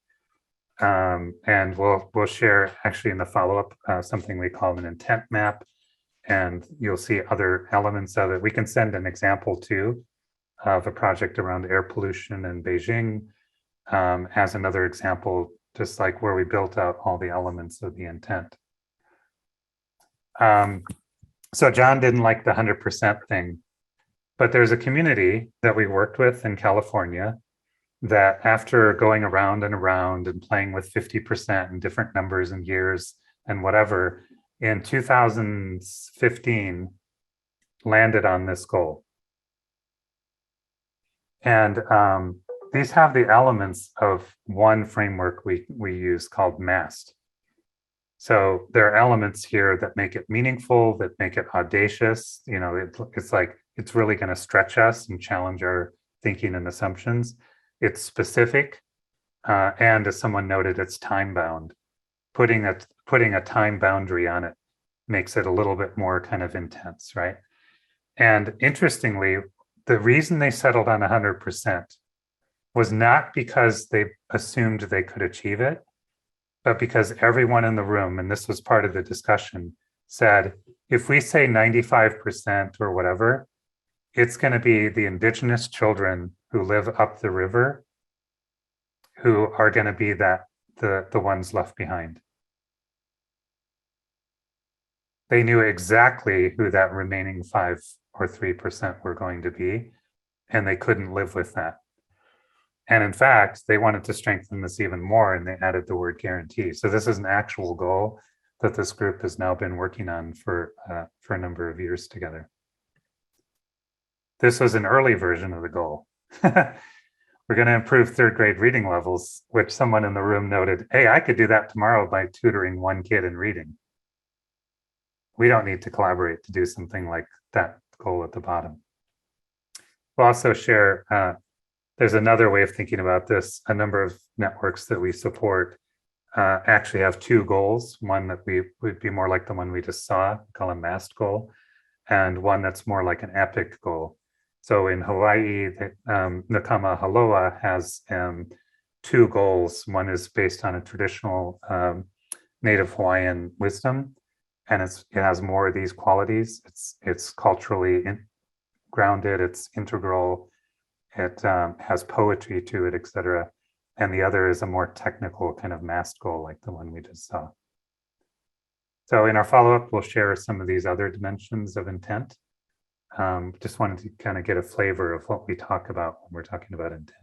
And we'll share actually in the follow-up something we call an intent map, and you'll see other elements of it. We can send an example too of a project around air pollution in Beijing as another example, just like where we built out all the elements of the intent. So John didn't like the 100% thing, but there's a community that we worked with in California that after going around and around and playing with 50% and different numbers and years and whatever, in 2015 landed on this goal. And these have the elements of one framework we use called MAST. So there are elements here that make it meaningful, that make it audacious. You know, it's like, it's really going to stretch us and challenge our thinking and assumptions. It's specific. And as someone noted, it's time bound. Putting a time boundary on it makes it a little bit more kind of intense, right? And interestingly, the reason they settled on 100% was not because they assumed they could achieve it, but because everyone in the room, and this was part of the discussion, said, if we say 95% or whatever, it's going to be the indigenous children who live up the river who are going to be the ones left behind. They knew exactly who that remaining 5 or 3% were going to be, and they couldn't live with that. And in fact, they wanted to strengthen this even more, and they added the word guarantee. So this is an actual goal that this group has now been working on for a number of years together. This was an early version of the goal. We're going to improve third grade reading levels, which someone in the room noted, hey, I could do that tomorrow by tutoring one kid in reading. We don't need to collaborate to do something like that goal at the bottom. We'll also share, there's another way of thinking about this. A number of networks that we support actually have two goals. One that would be more like the one we just saw, call a MAST goal, and one that's more like an EPIC goal. So in Hawaii, Nakama Haloa has two goals. One is based on a traditional Native Hawaiian wisdom, and it has more of these qualities. It's culturally grounded, it's integral, it has poetry to it, etc. And the other is a more technical kind of MAST goal, like the one we just saw. So in our follow-up, we'll share some of these other dimensions of intent. Just wanted to kind of get a flavor of what we talk about when we're talking about intent.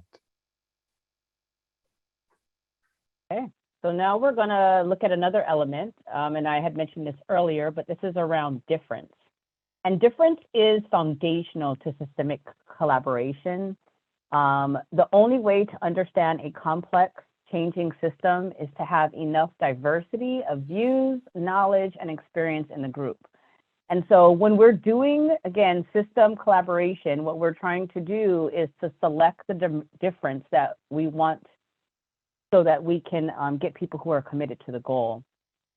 Okay, so now we're going to look at another element, and I had mentioned this earlier, but this is around difference. And difference is foundational to systemic collaboration. The only way to understand a complex, changing system is to have enough diversity of views, knowledge, and experience in the group. And so when we're doing, again, system collaboration, what we're trying to do is to select the difference that we want so that we can get people who are committed to the goal.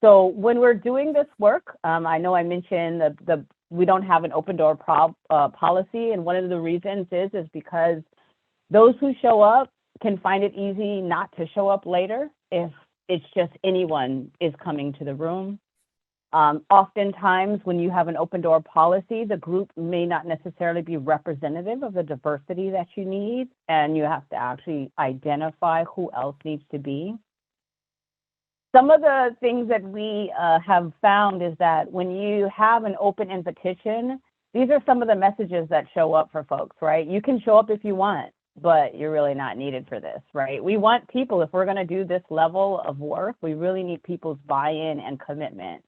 So when we're doing this work, I know I mentioned we don't have an open door policy, and one of the reasons is because those who show up can find it easy not to show up later if it's just anyone is coming to the room. Oftentimes, when you have an open door policy, the group may not necessarily be representative of the diversity that you need, and you have to actually identify who else needs to be. Some of the things that we have found is that when you have an open invitation, these are some of the messages that show up for folks, right? You can show up if you want, but you're really not needed for this, right? We want people, if we're going to do this level of work, we really need people's buy-in and commitment.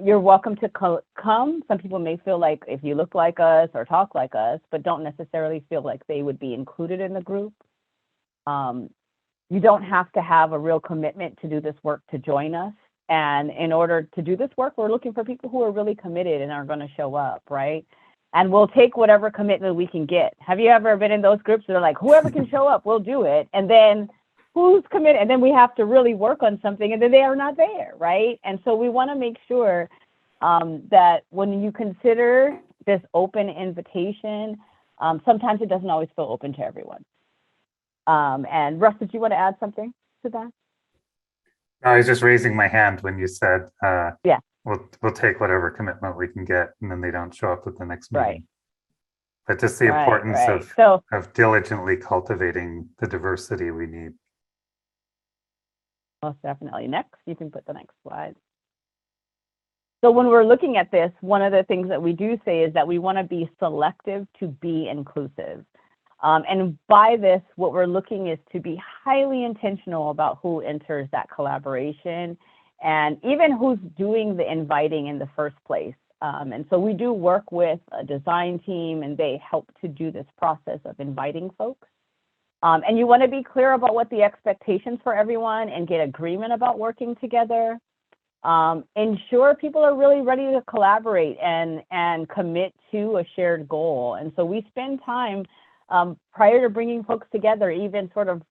You're welcome to come. Some people may feel like if you look like us or talk like us, but don't necessarily feel like they would be included in the group. You don't have to have a real commitment to do this work to join us. And in order to do this work, we're looking for people who are really committed and are going to show up, right? And we'll take whatever commitment we can get. Have you ever been in those groups that are like, whoever can show up, we'll do it. And then who's committed? And then we have to really work on something and then they are not there, right? And so we want to make sure that when you consider this open invitation, sometimes it doesn't always feel open to everyone. And Russ, did you want to add something to that? I was just raising my hand when you said, yeah, we'll take whatever commitment we can get, and then they don't show up at the next meeting. Right. But just the importance of diligently cultivating the diversity we need. Most definitely. Next, you can put the next slide. So when we're looking at this, one of the things that we do say is that we want to be selective to be inclusive. And by this, what we're looking is to be highly intentional about who enters that collaboration and even who's doing the inviting in the first place. And so we do work with a design team, and they help to do this process of inviting folks. And you want to be clear about what the expectations for everyone and get agreement about working together. Ensure people are really ready to collaborate and commit to a shared goal. And so we spend time prior to bringing folks together, even sort of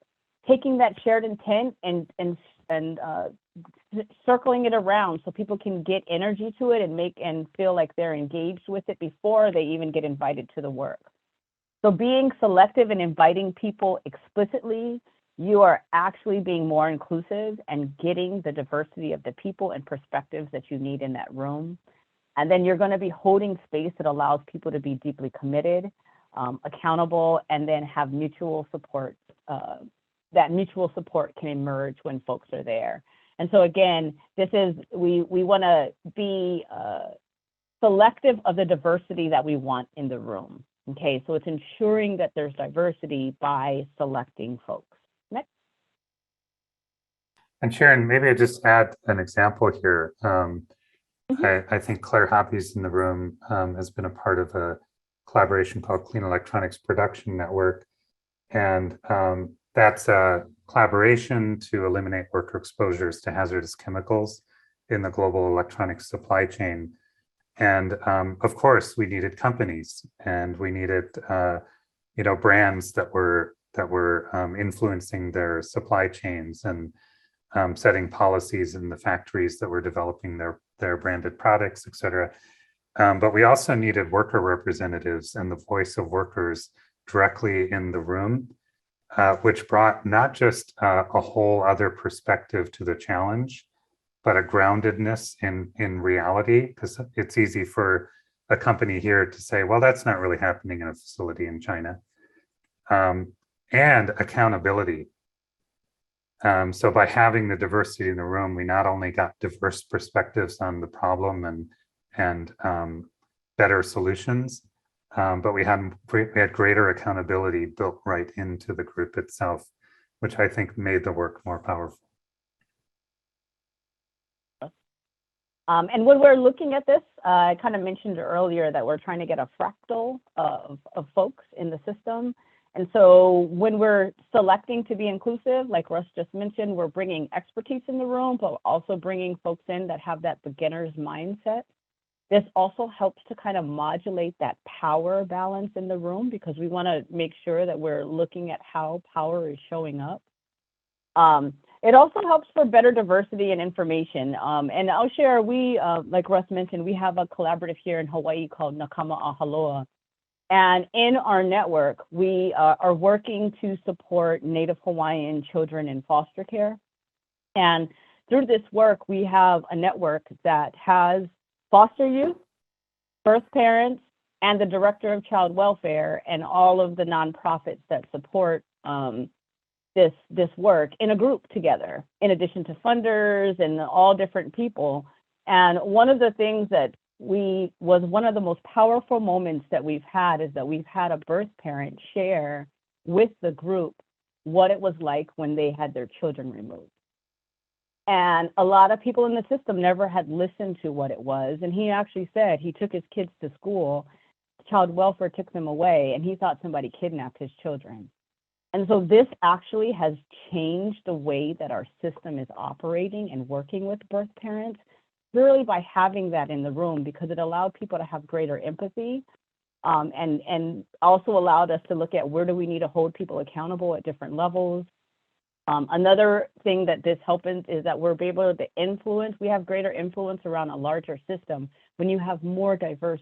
taking that shared intent and circling it around so people can get energy to it and feel like they're engaged with it before they even get invited to the work. So being selective and inviting people explicitly, you are actually being more inclusive and getting the diversity of the people and perspectives that you need in that room. And then you're going to be holding space that allows people to be deeply committed, accountable, and then have mutual support. That mutual support can emerge when folks are there. And so again, this is, we want to be selective of the diversity that we want in the room. Okay, so it's ensuring that there's diversity by selecting folks. Next. And Sharon, maybe I just add an example here. I think Claire Hoppy's in the room, has been a part of a collaboration called Clean Electronics Production Network. And that's a collaboration to eliminate worker exposures to hazardous chemicals in the global electronics supply chain. And of course, we needed companies, and we needed brands that were influencing their supply chains and setting policies in the factories that were developing their branded products, et cetera. But we also needed worker representatives and the voice of workers directly in the room, which brought not just a whole other perspective to the challenge, but a groundedness in reality, because it's easy for a company here to say, well, that's not really happening in a facility in China. And accountability. So by having the diversity in the room, we not only got diverse perspectives on the problem and better solutions, but we had greater accountability built right into the group itself, which I think made the work more powerful. And when we're looking at this, I kind of mentioned earlier that we're trying to get a fractal of folks in the system. And so when we're selecting to be inclusive, like Russ just mentioned, we're bringing expertise in the room, but also bringing folks in that have that beginner's mindset. This also helps to kind of modulate that power balance in the room, because we want to make sure that we're looking at how power is showing up. It also helps for better diversity and information. And I'll share, like Russ mentioned, we have a collaborative here in Hawaii called Nakama Ahaloa. And in our network, we are working to support Native Hawaiian children in foster care. And through this work, we have a network that has foster youth, birth parents, and the director of child welfare, and all of the nonprofits that support this work in a group together, in addition to funders and all different people. And one of the things that was one of the most powerful moments that we've had is that we've had a birth parent share with the group what it was like when they had their children removed. And a lot of people in the system never had listened to what it was. And he actually said he took his kids to school, child welfare took them away, and he thought somebody kidnapped his children. And so this actually has changed the way that our system is operating and working with birth parents, really by having that in the room, because it allowed people to have greater empathy, and also allowed us to look at where do we need to hold people accountable at different levels. Another thing that this helps is that we're able to influence, we have greater influence around a larger system when you have more diverse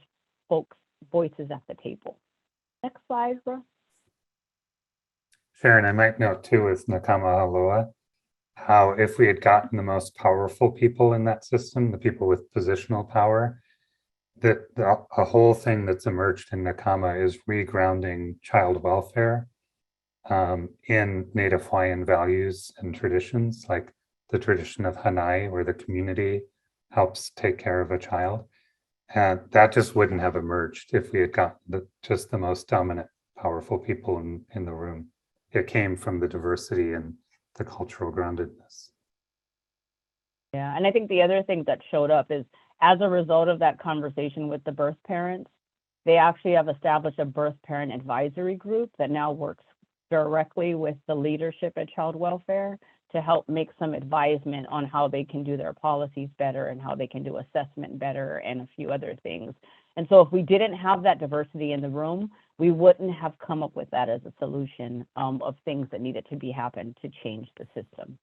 folks' voices at the table. Next slide, Russ. Sharon, I might note too with Nakama Ahaloa, how if we had gotten the most powerful people in that system, the people with positional power, that a whole thing that's emerged in Nakama is regrounding child welfare in Native Hawaiian values and traditions, like the tradition of Hanai, where the community helps take care of a child. And that just wouldn't have emerged if we had gotten just the most dominant powerful people in the room. It came from the diversity and the cultural groundedness. Yeah, and I think the other thing that showed up is as a result of that conversation with the birth parents, they actually have established a birth parent advisory group that now works directly with the leadership at Child Welfare to help make some advisement on how they can do their policies better and how they can do assessment better and a few other things. And so if we didn't have that diversity in the room, we wouldn't have come up with that as a solution of things that needed to be happened to change the system.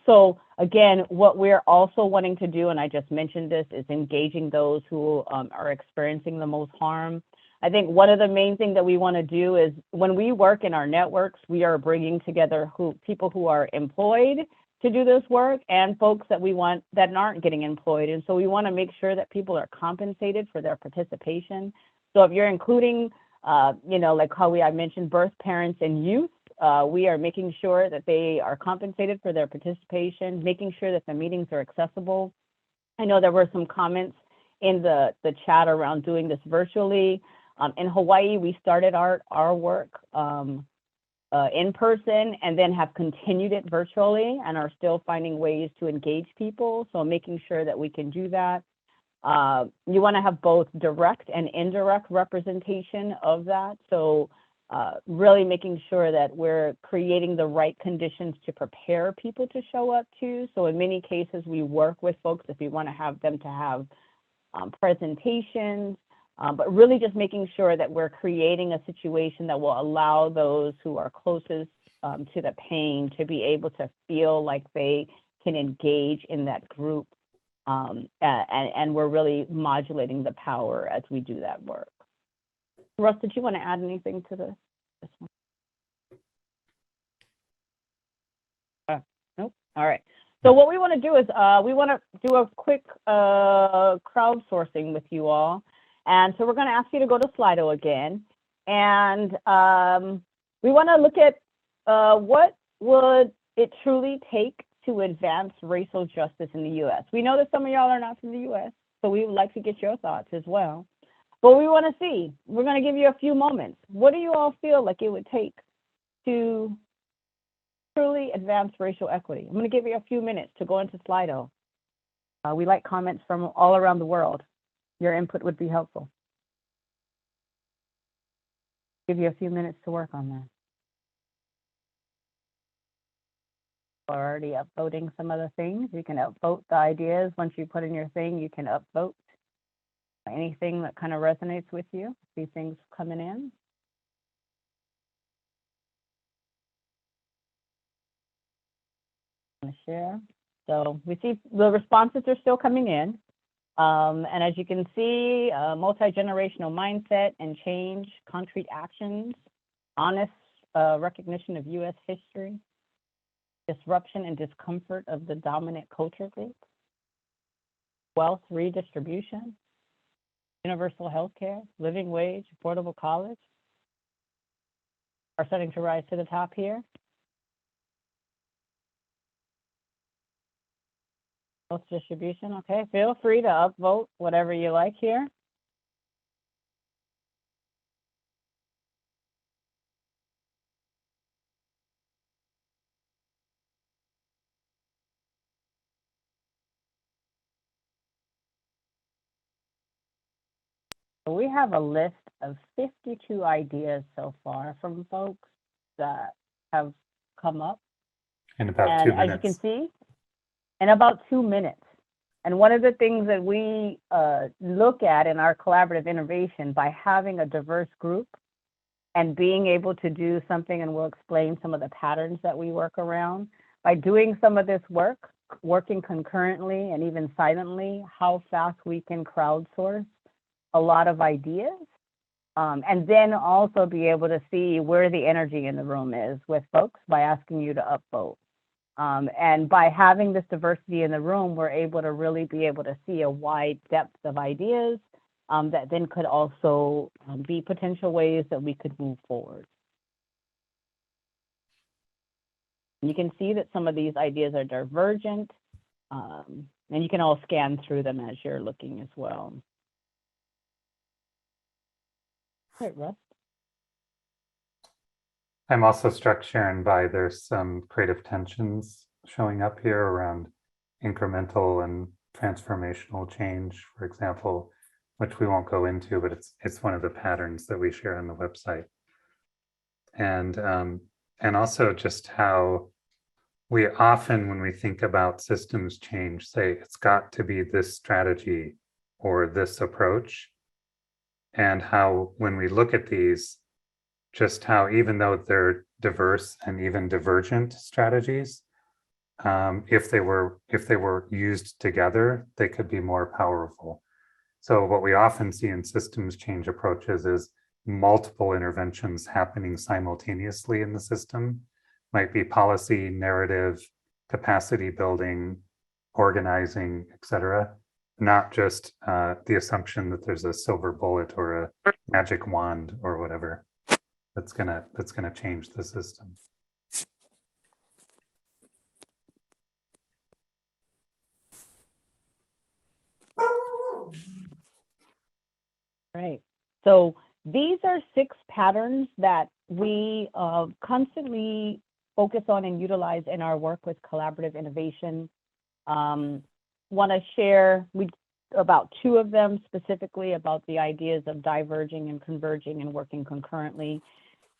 So again, what we're also wanting to do, and I just mentioned this, is engaging those who are experiencing the most harm. I think one of the main things that we want to do is when we work in our networks, we are bringing together people who are employed to do this work and folks that we want that aren't getting employed. And so we want to make sure that people are compensated for their participation. So if you're including, like how I mentioned, birth parents and youth, we are making sure that they are compensated for their participation, making sure that the meetings are accessible. I know there were some comments in the chat around doing this virtually. In Hawaii, we started our work in person and then have continued it virtually and are still finding ways to engage people. So making sure that we can do that. You want to have both direct and indirect representation of that. So really making sure that we're creating the right conditions to prepare people to show up to. So in many cases, we work with folks if we want to have them to have presentations, but really just making sure that we're creating a situation that will allow those who are closest to the pain to be able to feel like they can engage in that group. And we're really modulating the power as we do that work. Russ, did you want to add anything to this one? Nope. All right. So what we want to do is we want to do a quick crowdsourcing with you all. And so we're going to ask you to go to Slido again. And we want to look at what would it truly take to advance racial justice in the U.S. We know that some of y'all are not from the U.S., so we would like to get your thoughts as well. But we want to see, we're going to give you a few moments. What do you all feel like it would take to truly advance racial equity? I'm going to give you a few minutes to go into Slido. We like comments from all around the world. Your input would be helpful. Give you a few minutes to work on that. We're already upvoting some of the things. You can upvote the ideas. Once you put in your thing, you can upvote anything that kind of resonates with you. See things coming in. I'm gonna share. So we see the responses are still coming in. And as you can see, multi-generational mindset and change, concrete actions, honest recognition of U.S. history, disruption and discomfort of the dominant culture group, wealth redistribution, universal health care, living wage, affordable college are starting to rise to the top here. Wealth distribution, okay. Feel free to upvote whatever you like here. We have a list of 52 ideas so far from folks that have come up. In about and 2 minutes. As you can see, in about 2 minutes. And one of the things that we look at in our collaborative innovation by having a diverse group and being able to do something, and we'll explain some of the patterns that we work around, by doing some of this work, working concurrently and even silently, how fast we can crowdsource a lot of ideas, and then also be able to see where the energy in the room is with folks by asking you to upvote. And by having this diversity in the room, we're able to really be able to see a wide depth of ideas that then could also be potential ways that we could move forward. You can see that some of these ideas are divergent, and you can all scan through them as you're looking as well. All right, Russ. I'm also struck, Sharon, by there's some creative tensions showing up here around incremental and transformational change, for example, which we won't go into, but it's one of the patterns that we share on the website. And also just how we often, when we think about systems change, say it's got to be this strategy or this approach, and how when we look at these, just how even though they're diverse and even divergent strategies, if they were used together, they could be more powerful. So what we often see in systems change approaches is multiple interventions happening simultaneously in the system. Might be policy, narrative, capacity building, organizing, etc. Not just the assumption that there's a silver bullet or a magic wand or whatever that's gonna change the system. Right. So these are 6 patterns that we constantly focus on and utilize in our work with collaborative innovation. Want to share about 2 of them specifically about the ideas of diverging and converging and working concurrently.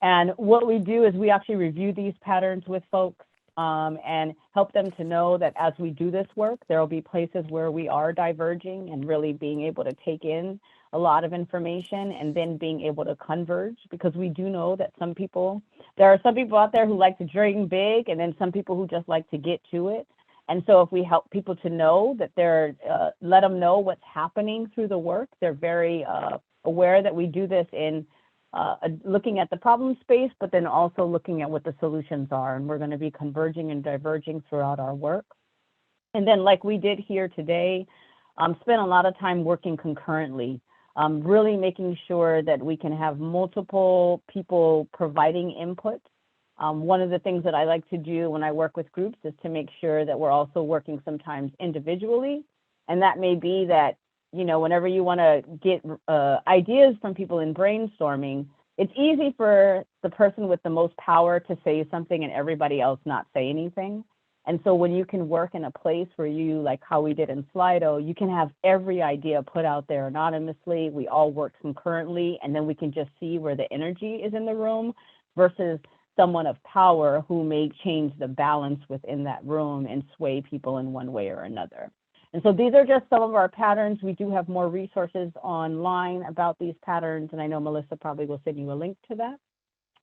And what we do is we actually review these patterns with folks and help them to know that as we do this work, there will be places where we are diverging and really being able to take in a lot of information and then being able to converge, because we do know that there are some people out there who like to dream big, and then some people who just like to get to it. And so if we help people to know that let them know what's happening through the work, they're very aware that we do this in looking at the problem space, but then also looking at what the solutions are. And we're going to be converging and diverging throughout our work. And then like we did here today, spend a lot of time working concurrently, really making sure that we can have multiple people providing input. One of the things that I like to do when I work with groups is to make sure that we're also working sometimes individually. And that may be that, whenever you want to get ideas from people in brainstorming, it's easy for the person with the most power to say something and everybody else not say anything. And so when you can work in a place where you, like how we did in Slido, you can have every idea put out there anonymously. We all work concurrently, and then we can just see where the energy is in the room versus someone of power who may change the balance within that room and sway people in one way or another. And so these are just some of our patterns. We do have more resources online about these patterns, and I know Melissa probably will send you a link to that.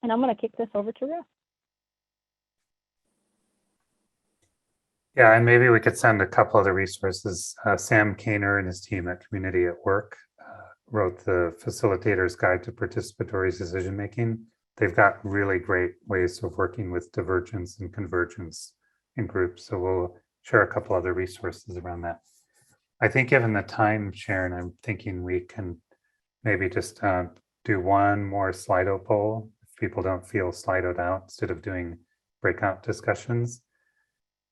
And I'm going to kick this over to Russ. Yeah, and maybe we could send a couple other resources. Sam Kaner and his team at Community at Work wrote the Facilitator's Guide to Participatory Decision Making. They've got really great ways of working with divergence and convergence in groups. So we'll share a couple other resources around that. I think given the time, Sharon, I'm thinking we can maybe just do one more Slido poll if people don't feel Slidoed out instead of doing breakout discussions.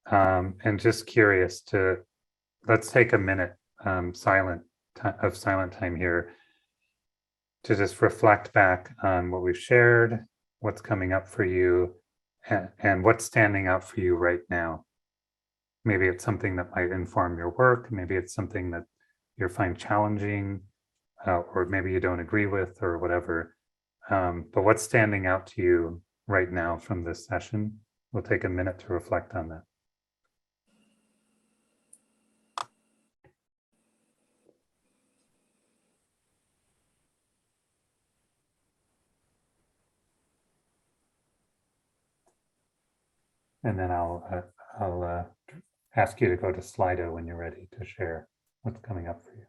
And just curious let's take a minute silent time here to just reflect back on what we've shared, what's coming up for you, and what's standing out for you right now. Maybe it's something that might inform your work. Maybe it's something that you find challenging, or maybe you don't agree with, or whatever. But what's standing out to you right now from this session? We'll take a minute to reflect on that. And then I'll ask you to go to Slido when you're ready to share what's coming up for you.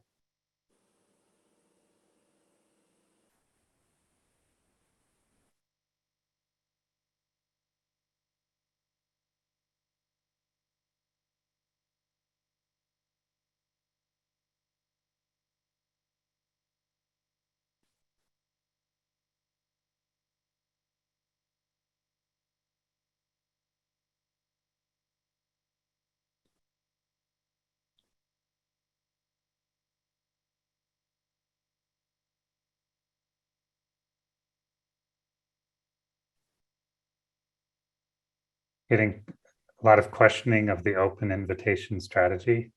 getting a lot of questioning of the open invitation strategy.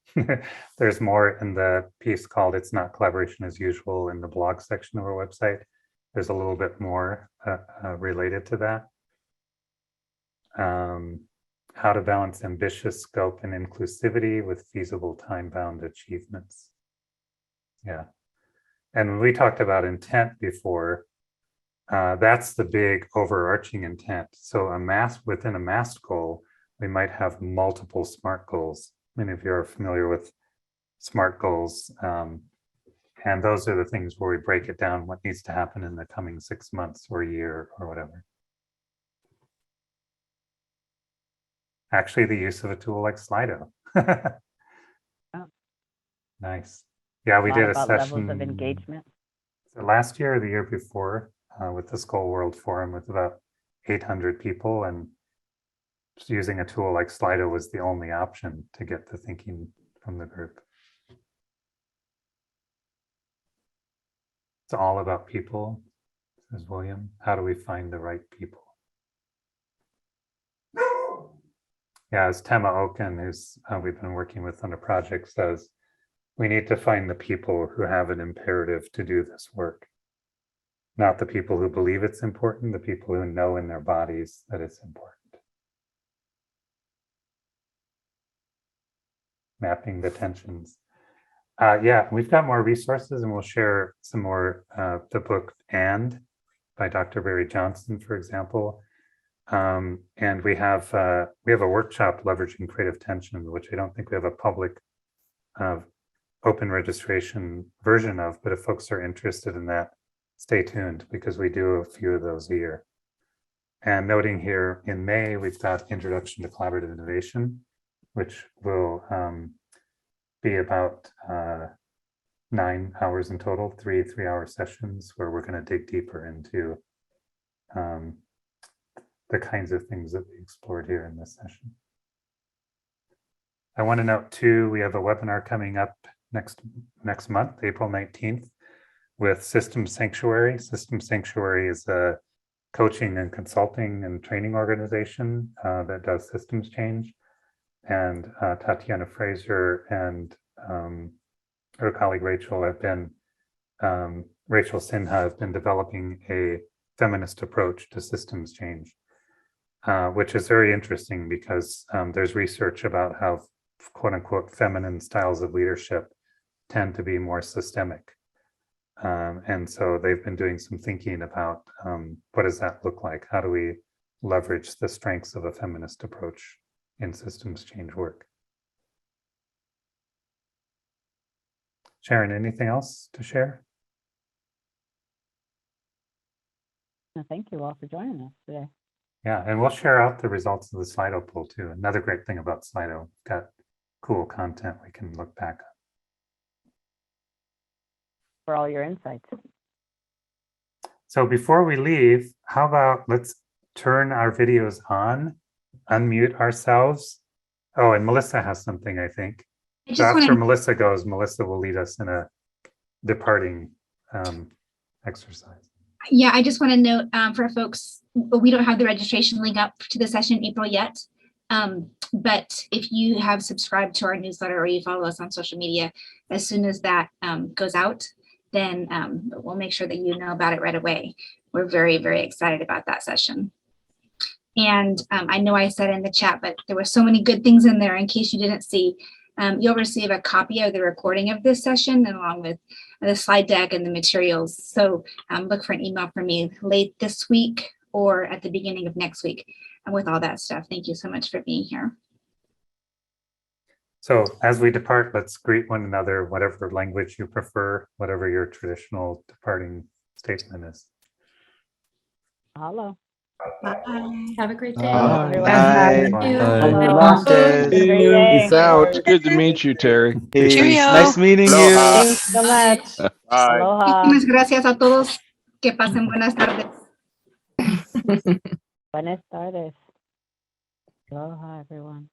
There's more in the piece called "It's Not Collaboration as Usual" in the blog section of our website. There's a little bit more related to that. How to balance ambitious scope and inclusivity with feasible time-bound achievements. Yeah. And when we talked about intent before, that's the big overarching intent. So within a masked goal, we might have multiple SMART goals. Many of you are familiar with SMART goals. And those are the things where we break it down, what needs to happen in the coming 6 months or year or whatever. Actually, the use of a tool like Slido. Oh. Nice. Yeah, we did a about session levels of engagement. last year or the year before with the Skull World Forum with about 800 people, and just using a tool like Slido was the only option to get the thinking from the group. It's all about people, says William. How do we find the right people? Yeah, as Tema Oken, who's we've been working with on a project, says, we need to find the people who have an imperative to do this work. Not the people who believe it's important, the people who know in their bodies that it's important. Mapping the tensions. Yeah, we've got more resources, and we'll share some more. The book "And" by Dr. Barry Johnson, for example. And we have a workshop leveraging creative tension, which I don't think we have a public open registration version of, but if folks are interested in that, stay tuned, because we do a few of those a year. And noting here in May, we've got Introduction to Collaborative Innovation, which will be about 9 hours in total, 3 3-hour sessions where we're going to dig deeper into the kinds of things that we explored here in this session. I want to note too, we have a webinar coming up next month, April 19th, with System Sanctuary. System Sanctuary is a coaching and consulting and training organization that does systems change. And Tatiana Fraser and her colleague Rachel Sinha have been developing a feminist approach to systems change, which is very interesting because there's research about how quote unquote feminine styles of leadership tend to be more systemic. And so they've been doing some thinking about what does that look like? How do we leverage the strengths of a feminist approach in systems change work? Sharon, anything else to share? No, thank you all for joining us today. Yeah, and we'll share out the results of the Slido poll too. Another great thing about Slido, got cool content we can look back on. For all your insights. So before we leave, how about let's turn our videos on, unmute ourselves. Oh, and Melissa has something, I think. So after Melissa goes, Melissa will lead us in a departing exercise. Yeah, I just want to note for folks, we don't have the registration link up to the session in April yet. But if you have subscribed to our newsletter or you follow us on social media, as soon as that goes out, then we'll make sure that you know about it right away. We're very, very excited about that session. And I know I said in the chat, but there were so many good things in there. In case you didn't see, you'll receive a copy of the recording of this session along with the slide deck and the materials. So look for an email from me late this week or at the beginning of next week with all that stuff. Thank you so much for being here. So as we depart, let's greet one another, whatever language you prefer, whatever your traditional departing statement is. Hello. Bye. Have a great day. Bye. Peace out. Good to meet you, Terry. Cheerio. Nice meeting you. Thanks so much. Bye. Aloha. Muchísimas gracias a todos. Que pasen buenas tardes. Buenas tardes. Aloha, everyone.